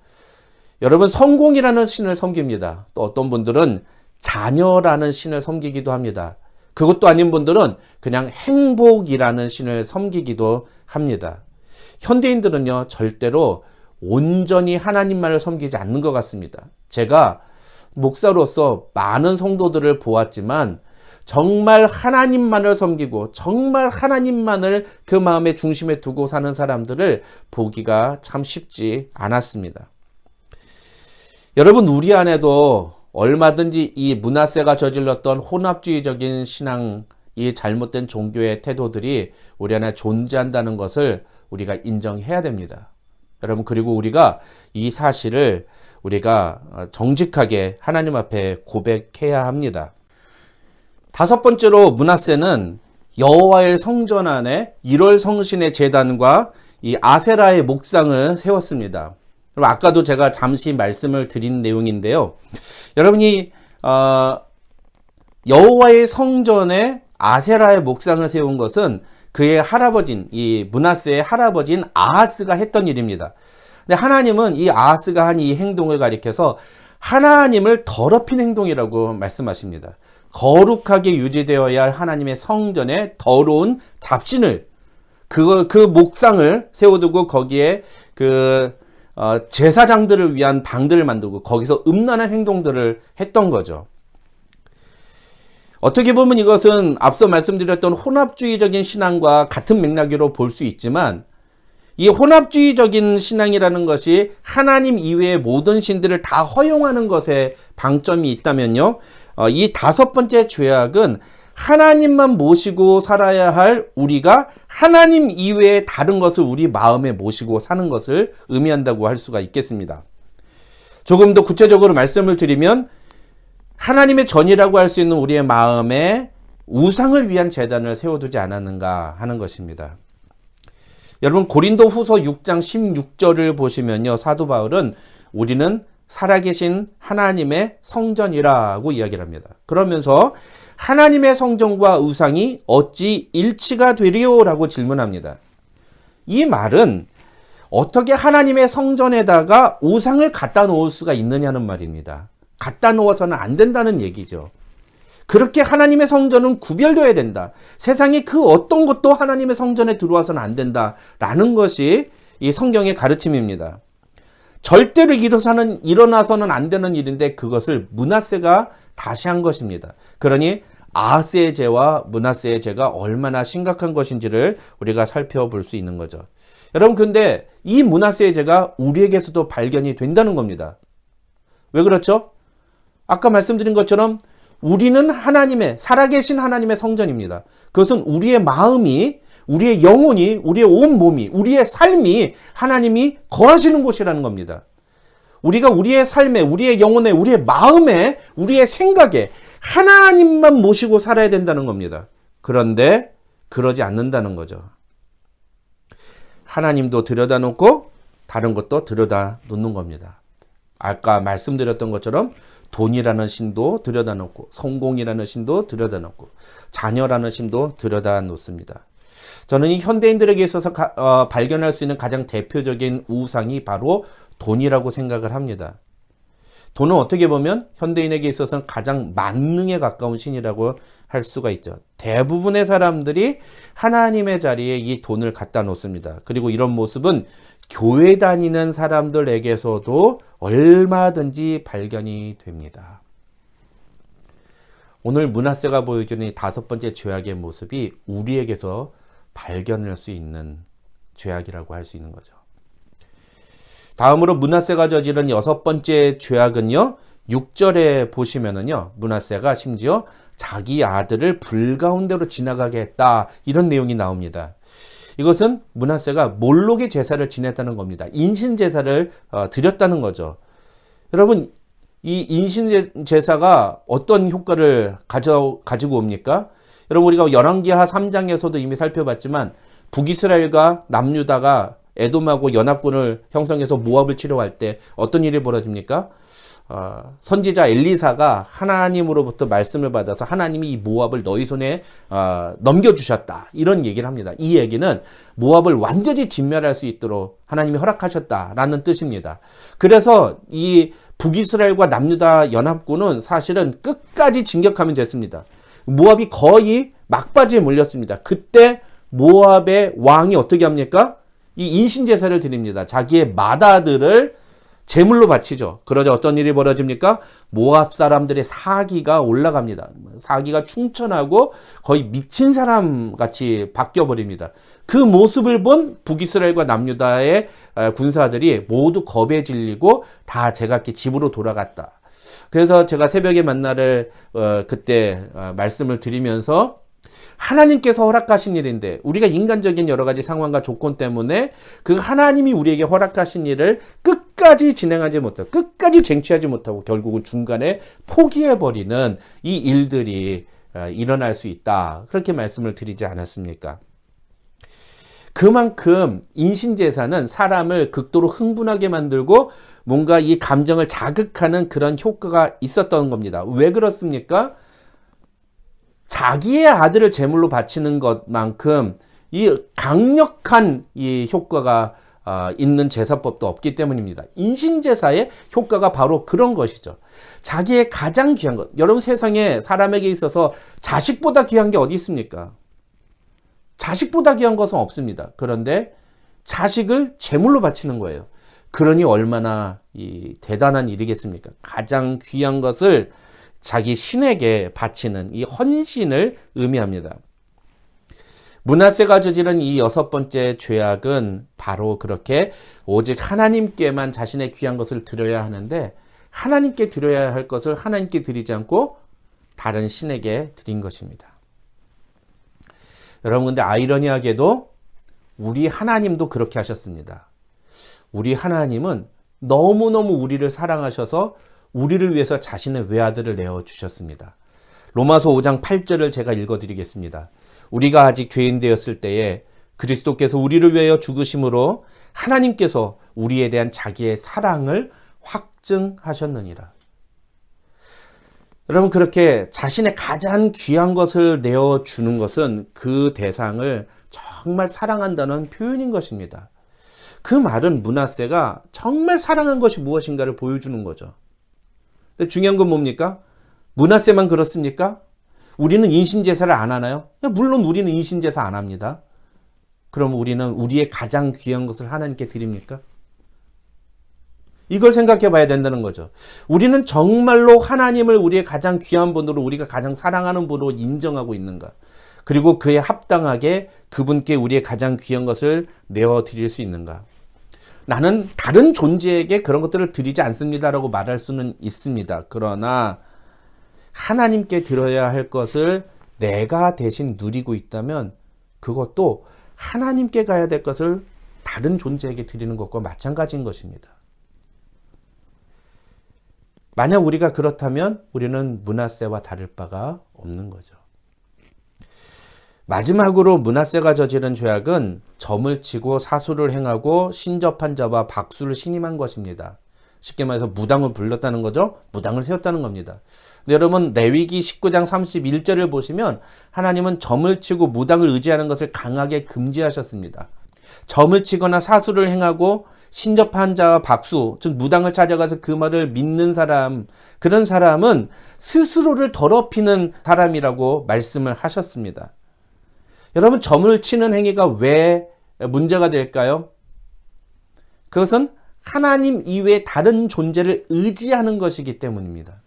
여러분, 성공이라는 신을 섬깁니다. 또 어떤 분들은 자녀라는 신을 섬기기도 합니다. 그것도 아닌 분들은 그냥 행복이라는 신을 섬기기도 합니다. 현대인들은요, 절대로 온전히 하나님만을 섬기지 않는 것 같습니다. 제가 목사로서 많은 성도들을 보았지만 정말 하나님만을 섬기고 정말 하나님만을 그 마음의 중심에 두고 사는 사람들을 보기가 참 쉽지 않았습니다. 여러분, 우리 안에도 얼마든지 이 므낫세가 저질렀던 혼합주의적인 신앙, 이 잘못된 종교의 태도들이 우리 안에 존재한다는 것을 우리가 인정해야 됩니다. 여러분, 그리고 우리가 이 사실을 우리가 정직하게 하나님 앞에 고백해야 합니다. 다섯 번째로 므낫세는 여호와의 성전 안에 일월 성신의 제단과 이 아세라의 목상을 세웠습니다. 그럼 아까도 제가 잠시 말씀을 드린 내용인데요. 여러분이 여호와의 성전에 아세라의 목상을 세운 것은 그의 할아버진, 이 므낫세의 할아버진 아하스가 했던 일입니다. 근데 하나님은 이 아하스가 한 이 행동을 가리켜서 하나님을 더럽힌 행동이라고 말씀하십니다. 거룩하게 유지되어야 할 하나님의 성전에 더러운 잡신을, 그 목상을 세워두고 거기에 제사장들을 위한 방들을 만들고 거기서 음란한 행동들을 했던 거죠. 어떻게 보면 이것은 앞서 말씀드렸던 혼합주의적인 신앙과 같은 맥락으로 볼 수 있지만 이 혼합주의적인 신앙이라는 것이 하나님 이외의 모든 신들을 다 허용하는 것에 방점이 있다면요. 이 다섯 번째 죄악은 하나님만 모시고 살아야 할 우리가 하나님 이외의 다른 것을 우리 마음에 모시고 사는 것을 의미한다고 할 수가 있겠습니다. 조금 더 구체적으로 말씀을 드리면 하나님의 전이라고 할 수 있는 우리의 마음에 우상을 위한 제단을 세워두지 않았는가 하는 것입니다. 여러분, 고린도 후서 6장 16절을 보시면요. 사도 바울은 우리는 살아계신 하나님의 성전이라고 이야기를 합니다. 그러면서 하나님의 성전과 우상이 어찌 일치가 되리요? 라고 질문합니다. 이 말은 어떻게 하나님의 성전에다가 우상을 갖다 놓을 수가 있느냐는 말입니다. 갖다 놓아서는 안 된다는 얘기죠. 그렇게 하나님의 성전은 구별되어야 된다. 세상에 그 어떤 것도 하나님의 성전에 들어와서는 안 된다라는 것이 이 성경의 가르침입니다. 절대로 일어나서는 안 되는 일인데 그것을 므낫세가 다시 한 것입니다. 그러니 아하스의 죄와 므낫세의 죄가 얼마나 심각한 것인지를 우리가 살펴볼 수 있는 거죠. 여러분, 근데 이 므낫세의 죄가 우리에게서도 발견이 된다는 겁니다. 왜 그렇죠? 아까 말씀드린 것처럼 우리는 하나님의, 살아계신 하나님의 성전입니다. 그것은 우리의 마음이, 우리의 영혼이, 우리의 온 몸이, 우리의 삶이 하나님이 거하시는 곳이라는 겁니다. 우리가 우리의 삶에, 우리의 영혼에, 우리의 마음에, 우리의 생각에 하나님만 모시고 살아야 된다는 겁니다. 그런데 그러지 않는다는 거죠. 하나님도 들여다놓고 다른 것도 들여다놓는 겁니다. 아까 말씀드렸던 것처럼 돈이라는 신도 들여다놓고, 성공이라는 신도 들여다놓고, 자녀라는 신도 들여다놓습니다. 저는 이 현대인들에게 있어서 발견할 수 있는 가장 대표적인 우상이 바로 돈이라고 생각을 합니다. 돈은 어떻게 보면 현대인에게 있어서는 가장 만능에 가까운 신이라고 할 수가 있죠. 대부분의 사람들이 하나님의 자리에 이 돈을 갖다 놓습니다. 그리고 이런 모습은 교회 다니는 사람들에게서도 얼마든지 발견이 됩니다. 오늘 므낫세가 보여주는 이 5번째 죄악의 모습이 우리에게서 발견할 수 있는 죄악이라고 할 수 있는 거죠. 다음으로 므낫세가 저지른 6번째 죄악은요, 6절에 보시면은요, 므낫세가 심지어 자기 아들을 불 가운데로 지나가게 했다, 이런 내용이 나옵니다. 이것은 므낫세가 몰록의 제사를 지냈다는 겁니다. 인신 제사를 드렸다는 거죠. 여러분, 이 인신 제사가 어떤 효과를 가지고 옵니까? 여러분, 우리가 열왕기하 3장에서도 이미 살펴봤지만 북이스라엘과 남유다가 에돔하고 연합군을 형성해서 모압을 치러갈 때 어떤 일이 벌어집니까? 선지자 엘리사가 하나님으로부터 말씀을 받아서 하나님이 이 모압을 너희 손에 넘겨주셨다, 이런 얘기를 합니다. 이 얘기는 모압을 완전히 진멸할 수 있도록 하나님이 허락하셨다라는 뜻입니다. 그래서 이 북이스라엘과 남유다 연합군은 사실은 끝까지 진격하면 됐습니다. 모압이 거의 막바지에 몰렸습니다. 그때 모압의 왕이 어떻게 합니까? 이 인신제사를 드립니다. 자기의 맏아들을 제물로 바치죠. 그러자 어떤 일이 벌어집니까? 모압 사람들의 사기가 올라갑니다. 사기가 충천하고 거의 미친 사람 같이 바뀌어버립니다. 그 모습을 본 북이스라엘과 남유다의 군사들이 모두 겁에 질리고 다 제각기 집으로 돌아갔다. 그래서 제가 새벽의 만나를 그때 말씀을 드리면서 하나님께서 허락하신 일인데 우리가 인간적인 여러 가지 상황과 조건 때문에 그 하나님이 우리에게 허락하신 일을 끝까지 진행하지 못하고 끝까지 쟁취하지 못하고 결국은 중간에 포기해버리는 이 일들이 일어날 수 있다, 그렇게 말씀을 드리지 않았습니까? 그만큼 인신제사는 사람을 극도로 흥분하게 만들고 뭔가 이 감정을 자극하는 그런 효과가 있었던 겁니다. 왜 그렇습니까? 자기의 아들을 제물로 바치는 것만큼 이 강력한 이 효과가 있는 제사법도 없기 때문입니다. 인신제사의 효과가 바로 그런 것이죠. 자기의 가장 귀한 것. 여러분, 세상에 사람에게 있어서 자식보다 귀한 게 어디 있습니까? 자식보다 귀한 것은 없습니다. 그런데 자식을 제물로 바치는 거예요. 그러니 얼마나 대단한 일이겠습니까? 가장 귀한 것을 자기 신에게 바치는 이 헌신을 의미합니다. 므낫세가 저지른 이 6번째 죄악은 바로 그렇게 오직 하나님께만 자신의 귀한 것을 드려야 하는데 하나님께 드려야 할 것을 하나님께 드리지 않고 다른 신에게 드린 것입니다. 여러분, 근데 아이러니하게도 우리 하나님도 그렇게 하셨습니다. 우리 하나님은 너무너무 우리를 사랑하셔서 우리를 위해서 자신의 외아들을 내어주셨습니다. 로마서 5장 8절을 제가 읽어드리겠습니다. 우리가 아직 죄인 되었을 때에 그리스도께서 우리를 위하여 죽으심으로 하나님께서 우리에 대한 자기의 사랑을 확증하셨느니라. 여러분, 그렇게 자신의 가장 귀한 것을 내어주는 것은 그 대상을 정말 사랑한다는 표현인 것입니다. 그 말은 므낫세가 정말 사랑한 것이 무엇인가를 보여주는 거죠. 근데 중요한 건 뭡니까? 므낫세만 그렇습니까? 우리는 인신제사를 안 하나요? 물론 우리는 인신제사 안 합니다. 그럼 우리는 우리의 가장 귀한 것을 하나님께 드립니까? 이걸 생각해 봐야 된다는 거죠. 우리는 정말로 하나님을 우리의 가장 귀한 분으로, 우리가 가장 사랑하는 분으로 인정하고 있는가? 그리고 그에 합당하게 그분께 우리의 가장 귀한 것을 내어드릴 수 있는가? 나는 다른 존재에게 그런 것들을 드리지 않습니다라고 말할 수는 있습니다. 그러나 하나님께 드려야 할 것을 내가 대신 누리고 있다면 그것도 하나님께 가야 될 것을 다른 존재에게 드리는 것과 마찬가지인 것입니다. 만약 우리가 그렇다면 우리는 므낫세와 다를 바가 없는 거죠. 마지막으로 므낫세가 저지른 죄악은 점을 치고 사수를 행하고 신접한 자와 박수를 신임한 것입니다. 쉽게 말해서 무당을 불렀다는 거죠. 무당을 세웠다는 겁니다. 근데 여러분 레위기 19장 31절을 보시면 하나님은 점을 치고 무당을 의지하는 것을 강하게 금지하셨습니다. 점을 치거나 사수를 행하고 신접한 자와 박수, 즉 무당을 찾아가서 그 말을 믿는 사람, 그런 사람은 스스로를 더럽히는 사람이라고 말씀을 하셨습니다. 여러분 점을 치는 행위가 왜 문제가 될까요? 그것은 하나님 이외에 다른 존재를 의지하는 것이기 때문입니다.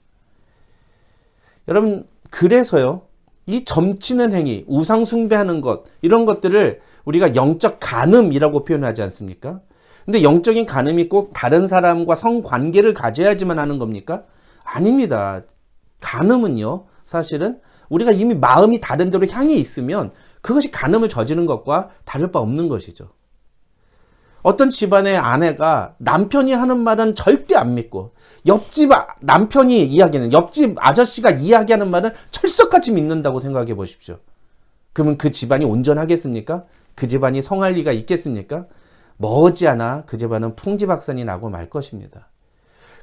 여러분 그래서요, 이 점치는 행위, 우상 숭배하는 것, 이런 것들을 우리가 영적 간음이라고 표현하지 않습니까? 근데 영적인 간음이 꼭 다른 사람과 성관계를 가져야지만 하는 겁니까? 아닙니다. 간음은요, 사실은 우리가 이미 마음이 다른 데로 향해 있으면 그것이 간음을 저지른 것과 다를 바 없는 것이죠. 어떤 집안의 아내가 남편이 하는 말은 절대 안 믿고 옆집 남편이 이야기하는, 옆집 아저씨가 이야기하는 말은 철석같이 믿는다고 생각해 보십시오. 그러면 그 집안이 온전하겠습니까? 그 집안이 성할 리가 있겠습니까? 머지않아 그 집안은 풍지박산이 나고 말 것입니다.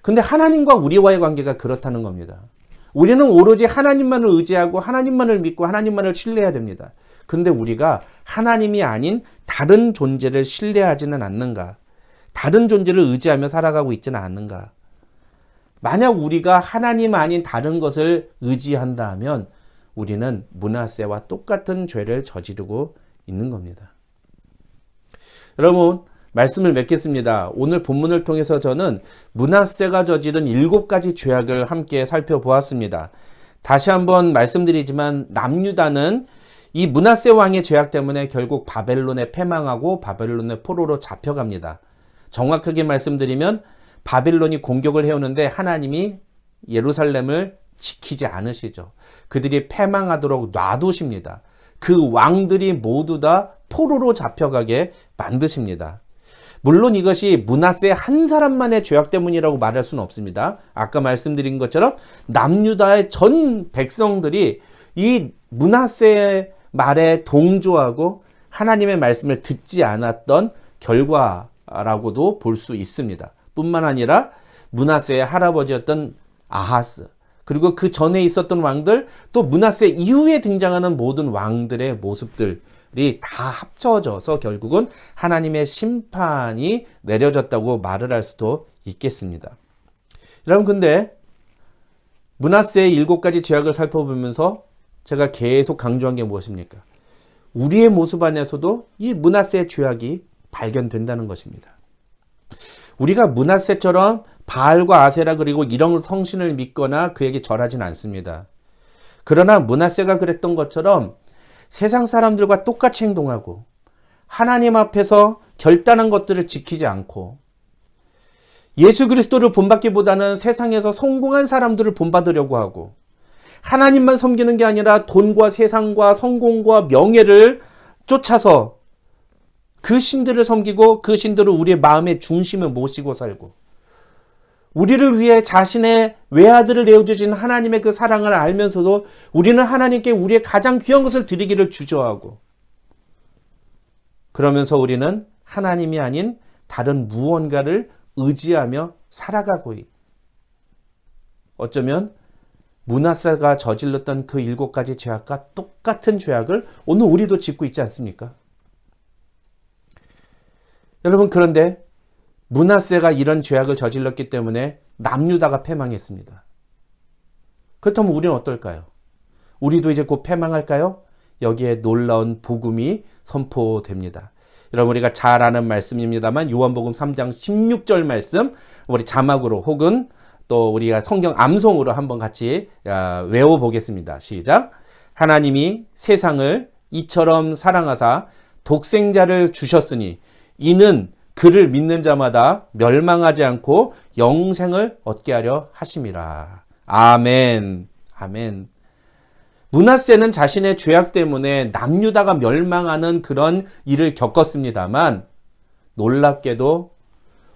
근데 하나님과 우리와의 관계가 그렇다는 겁니다. 우리는 오로지 하나님만을 의지하고 하나님만을 믿고 하나님만을 신뢰해야 됩니다. 근데 우리가 하나님이 아닌 다른 존재를 신뢰하지는 않는가? 다른 존재를 의지하며 살아가고 있지는 않는가? 만약 우리가 하나님 아닌 다른 것을 의지한다 하면 우리는 므낫세와 똑같은 죄를 저지르고 있는 겁니다. 여러분 말씀을 맺겠습니다. 오늘 본문을 통해서 저는 므낫세가 저지른 7가지 죄악을 함께 살펴보았습니다. 다시 한번 말씀드리지만 남유다는 이 므낫세 왕의 죄악 때문에 결국 바벨론에 패망하고 바벨론의 포로로 잡혀갑니다. 정확하게 말씀드리면 바벨론이 공격을 해오는데 하나님이 예루살렘을 지키지 않으시죠. 그들이 패망하도록 놔두십니다. 그 왕들이 모두 다 포로로 잡혀가게 만드십니다. 물론 이것이 므낫세 한 사람만의 죄악 때문이라고 말할 수는 없습니다. 아까 말씀드린 것처럼 남유다의 전 백성들이 이 므낫세의 말에 동조하고 하나님의 말씀을 듣지 않았던 결과라고도 볼 수 있습니다. 뿐만 아니라 므낫세의 할아버지였던 아하스, 그리고 그 전에 있었던 왕들, 또 므낫세 이후에 등장하는 모든 왕들의 모습들이 다 합쳐져서 결국은 하나님의 심판이 내려졌다고 말을 할 수도 있겠습니다. 여러분 근데 므낫세의 7가지 죄악을 살펴보면서 제가 계속 강조한 게 무엇입니까? 우리의 모습 안에서도 이 므낫세의 죄악이 발견된다는 것입니다. 우리가 므낫세처럼 바알과 아세라 그리고 이런 성신을 믿거나 그에게 절하진 않습니다. 그러나 므낫세가 그랬던 것처럼 세상 사람들과 똑같이 행동하고 하나님 앞에서 결단한 것들을 지키지 않고 예수 그리스도를 본받기보다는 세상에서 성공한 사람들을 본받으려고 하고 하나님만 섬기는 게 아니라 돈과 세상과 성공과 명예를 쫓아서 그 신들을 섬기고 그 신들을 우리의 마음의 중심에 모시고 살고 우리를 위해 자신의 외아들을 내어주신 하나님의 그 사랑을 알면서도 우리는 하나님께 우리의 가장 귀한 것을 드리기를 주저하고 그러면서 우리는 하나님이 아닌 다른 무언가를 의지하며 살아가고 어쩌면 므낫세가 저질렀던 그 7가지 죄악과 똑같은 죄악을 오늘 우리도 짓고 있지 않습니까? 여러분 그런데 므낫세가 이런 죄악을 저질렀기 때문에 남유다가 패망했습니다. 그렇다면 우리는 어떨까요? 우리도 이제 곧 패망할까요? 여기에 놀라운 복음이 선포됩니다. 여러분 우리가 잘 아는 말씀입니다만 요한복음 3장 16절 말씀 우리 자막으로 혹은 또 우리가 성경 암송으로 한번 같이 외워보겠습니다. 시작. 하나님이 세상을 이처럼 사랑하사 독생자를 주셨으니 이는 그를 믿는 자마다 멸망하지 않고 영생을 얻게 하려 하심이라. 아멘. 아멘. 므낫세는 자신의 죄악 때문에 남유다가 멸망하는 그런 일을 겪었습니다만 놀랍게도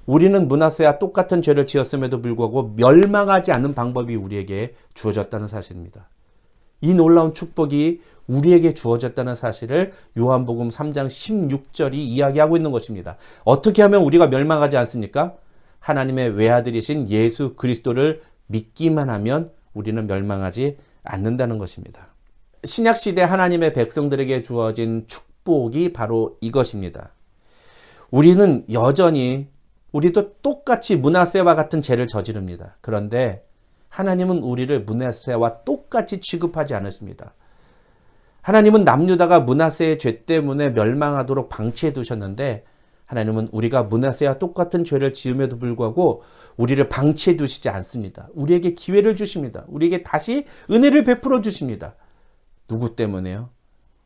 우리는 므낫세와 똑같은 죄를 지었음에도 불구하고 멸망하지 않는 방법이 우리에게 주어졌다는 사실입니다. 이 놀라운 축복이 우리에게 주어졌다는 사실을 요한복음 3장 16절이 이야기하고 있는 것입니다. 어떻게 하면 우리가 멸망하지 않습니까? 하나님의 외아들이신 예수 그리스도를 믿기만 하면 우리는 멸망하지 않는다는 것입니다. 신약시대 하나님의 백성들에게 주어진 축복이 바로 이것입니다. 우리는 여전히 우리도 똑같이 므낫세와 같은 죄를 저지릅니다. 그런데 하나님은 우리를 므낫세와 똑같이 취급하지 않으십니다. 하나님은 남유다가 므낫세의 죄 때문에 멸망하도록 방치해 두셨는데 하나님은 우리가 므낫세와 똑같은 죄를 지음에도 불구하고 우리를 방치해 두시지 않습니다. 우리에게 기회를 주십니다. 우리에게 다시 은혜를 베풀어 주십니다. 누구 때문에요?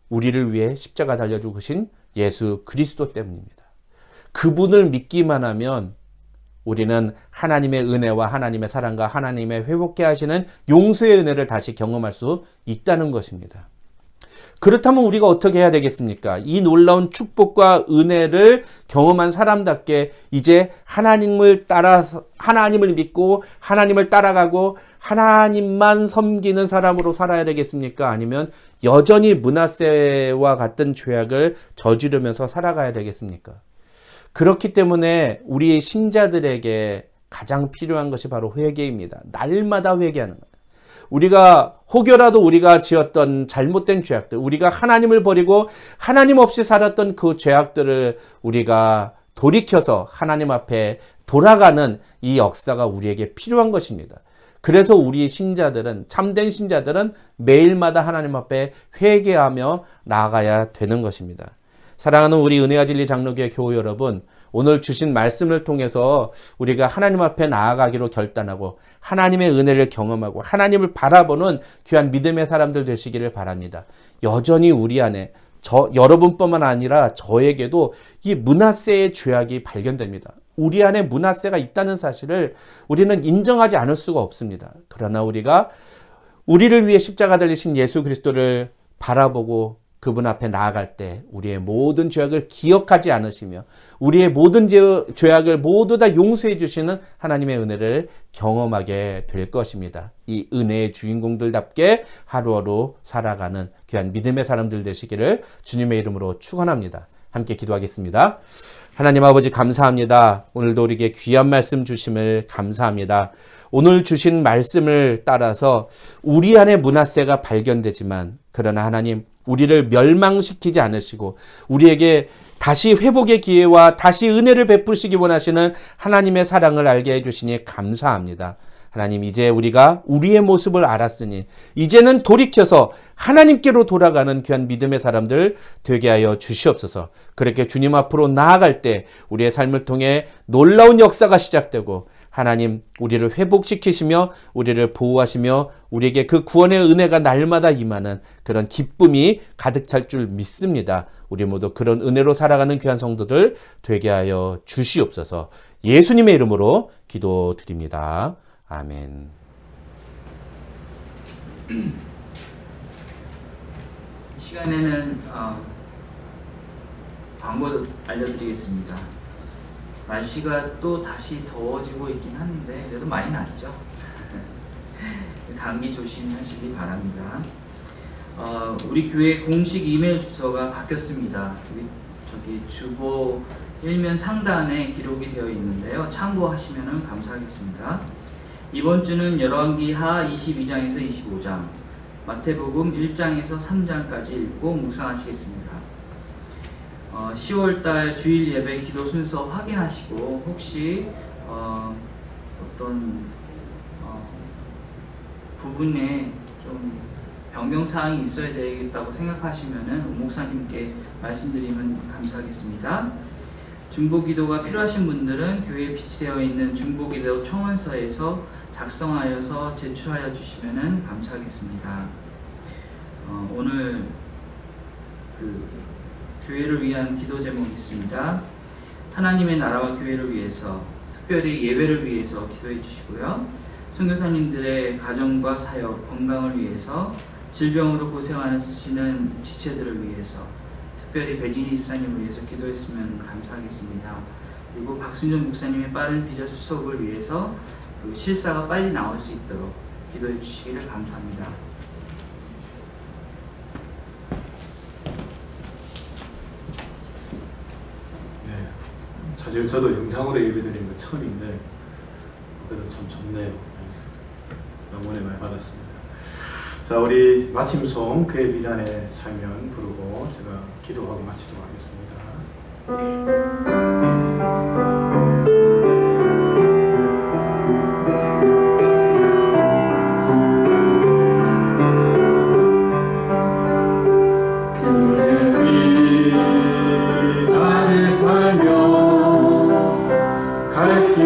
우리를 위해 십자가 달려 죽으신 예수 그리스도 때문입니다. 그분을 믿기만 하면 우리는 하나님의 은혜와 하나님의 사랑과 하나님의 회복케 하시는 용서의 은혜를 다시 경험할 수 있다는 것입니다. 그렇다면 우리가 어떻게 해야 되겠습니까? 이 놀라운 축복과 은혜를 경험한 사람답게 이제 하나님을 믿고 하나님을 따라가고 하나님만 섬기는 사람으로 살아야 되겠습니까? 아니면 여전히 므낫세와 같은 죄악을 저지르면서 살아가야 되겠습니까? 그렇기 때문에 우리 신자들에게 가장 필요한 것이 바로 회개입니다. 날마다 회개하는 거예요. 우리가 혹여라도 우리가 지었던 잘못된 죄악들, 우리가 하나님을 버리고 하나님 없이 살았던 그 죄악들을 우리가 돌이켜서 하나님 앞에 돌아가는 이 역사가 우리에게 필요한 것입니다. 그래서 우리 신자들은, 참된 신자들은 매일마다 하나님 앞에 회개하며 나아가야 되는 것입니다. 사랑하는 우리 은혜와 진리 장로교회 교우 여러분, 오늘 주신 말씀을 통해서 우리가 하나님 앞에 나아가기로 결단하고 하나님의 은혜를 경험하고 하나님을 바라보는 귀한 믿음의 사람들 되시기를 바랍니다. 여전히 우리 안에 여러분뿐만 아니라 저에게도 이 므낫세의 죄악이 발견됩니다. 우리 안에 므낫세가 있다는 사실을 우리는 인정하지 않을 수가 없습니다. 그러나 우리가 우리를 위해 십자가 달리신 예수 그리스도를 바라보고 그분 앞에 나아갈 때 우리의 모든 죄악을 기억하지 않으시며 우리의 모든 죄악을 모두 다 용서해 주시는 하나님의 은혜를 경험하게 될 것입니다. 이 은혜의 주인공들답게 하루하루 살아가는 귀한 믿음의 사람들 되시기를 주님의 이름으로 축원합니다. 함께 기도하겠습니다. 하나님 아버지 감사합니다. 오늘도 우리에게 귀한 말씀 주심을 감사합니다. 오늘 주신 말씀을 따라서 우리 안에 므낫세가 발견되지만 그러나 하나님 우리를 멸망시키지 않으시고 우리에게 다시 회복의 기회와 다시 은혜를 베푸시기 원하시는 하나님의 사랑을 알게 해주시니 감사합니다. 하나님 이제 우리가 우리의 모습을 알았으니 이제는 돌이켜서 하나님께로 돌아가는 귀한 믿음의 사람들 되게 하여 주시옵소서. 그렇게 주님 앞으로 나아갈 때 우리의 삶을 통해 놀라운 역사가 시작되고 하나님 우리를 회복시키시며 우리를 보호하시며 우리에게 그 구원의 은혜가 날마다 임하는 그런 기쁨이 가득 찰 줄 믿습니다. 우리 모두 그런 은혜로 살아가는 귀한 성도들 되게 하여 주시옵소서. 예수님의 이름으로 기도드립니다. 아멘. 이 시간에는 광고 알려드리겠습니다. 날씨가 또 다시 더워지고 있긴 한데 그래도 많이 낫죠. 감기 조심하시기 바랍니다. 우리 교회 공식 이메일 주소가 바뀌었습니다. 저기 주보 1면 상단에 기록이 되어 있는데요. 참고하시면 감사하겠습니다. 이번 주는 열왕기하 22장에서 25장, 마태복음 1장에서 3장까지 읽고 묵상하시겠습니다. 10월달 주일 예배 기도 순서 확인하시고 혹시 어떤 부분에 좀 변경사항이 있어야 되겠다고 생각하시면 목사님께 말씀드리면 감사하겠습니다. 중보기도가 필요하신 분들은 교회에 비치되어 있는 중보기도 청원서에서 작성하여서 제출하여 주시면 감사하겠습니다. 오늘 교회를 위한 기도 제목이 있습니다. 하나님의 나라와 교회를 위해서, 특별히 예배를 위해서 기도해 주시고요. 선교사님들의 가정과 사역, 건강을 위해서, 질병으로 고생하시는 지체들을 위해서, 특별히 배진희 집사님을 위해서 기도했으면 감사하겠습니다. 그리고 박순전 목사님의 빠른 비자 수속을 위해서 그 실사가 빨리 나올 수 있도록 기도해 주시기를 감사합니다. 네, 사실 저도 영상으로 예배드리는 거 처음인데 그래도 참 좋네요. 너무 은혜 많이 받았습니다. 자, 우리 마침송 그의 비단에 살면 부르고 제가 기도하고 마치도록 하겠습니다. 그의 비단에 살면 갈 길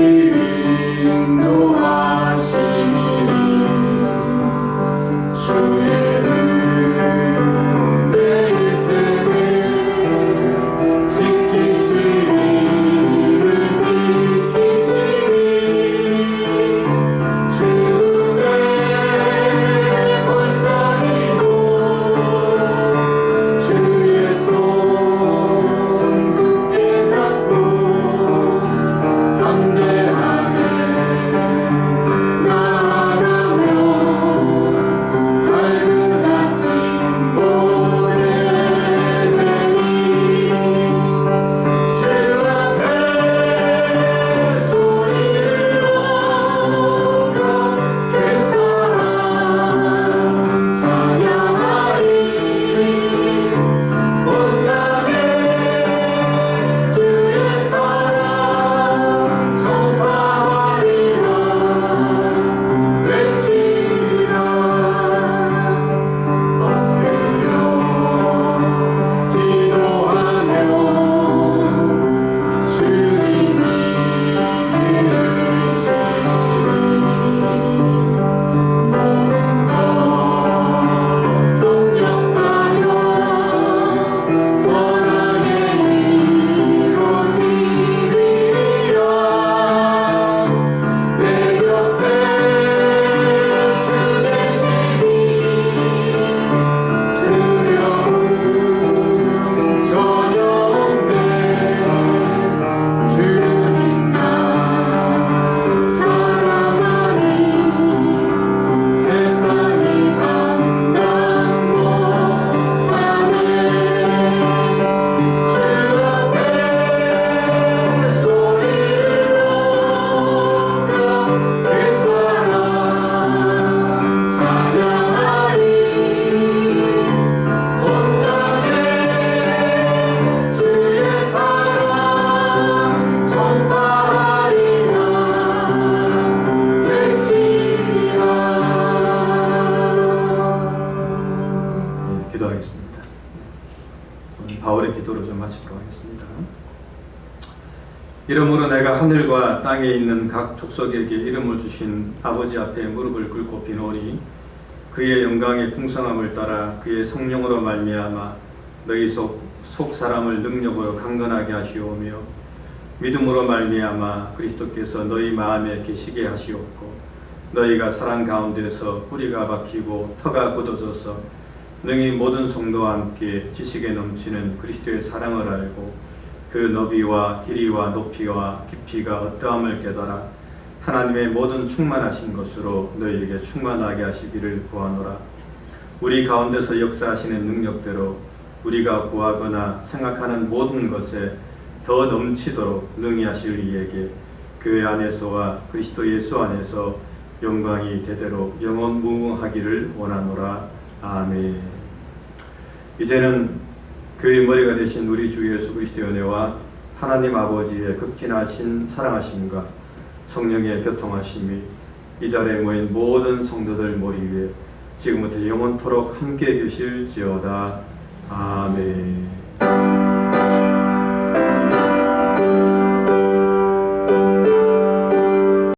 인도하시니 주의 은혜 일생을 지키시니 주의 골짜기도 주의 손 굳게 잡고 담대하게 나아가며 밝은 아침 보내되니 주 앞에 소리를 높여 그 사랑 찬양하리 온 땅에 주의 사랑 전파하리라 외치리라 엎드려 기도하며 주님이 들으시니 모든 것 협력하여 선하게 이루어지리라 내 곁에 주 계시니 두려움 전혀 없네 주님 나 사랑하니 세상이 감당 못하네 주 앞에 소리를 높여 그 사랑 찬양하리 온 땅에 주의 사랑 전파하리라 외치리라. 기도하겠습니다. 오늘 바울의 기도로 좀 마치도록 하겠습니다. 이러므로 내가 하늘과 땅에 있는 각 족속에게 이름을 주신 아버지 앞에 무릎을 꿇고 비노니 그의 영광의 풍성함을 따라 그의 성령으로 말미암아 너희 속 사람을 능력으로 강건하게 하시오며 믿음으로 말미암아 그리스도께서 너희 마음에 계시게 하시옵고 너희가 사랑 가운데서 뿌리가 박히고 터가 굳어져서 능히 모든 성도와 함께 지식에 넘치는 그리스도의 사랑을 알고 그 너비와 길이와 높이와 깊이가 어떠함을 깨달아 하나님의 모든 충만하신 것으로 너희에게 충만하게 하시기를 구하노라. 우리 가운데서 역사하시는 능력대로 우리가 구하거나 생각하는 모든 것에 더 넘치도록 능히 하실 이에게 교회 안에서와 그리스도 예수 안에서 영광이 대대로 영원 무궁하기를 원하노라. 아멘. 이제는 교회의 머리가 되신 우리 주 예수 그리스도의 은혜와 하나님 아버지의 극진하신 사랑하심과 성령의 교통하심이 이 자리에 모인 모든 성도들 머리 위에 지금부터 영원토록 함께 계실지어다. 아멘.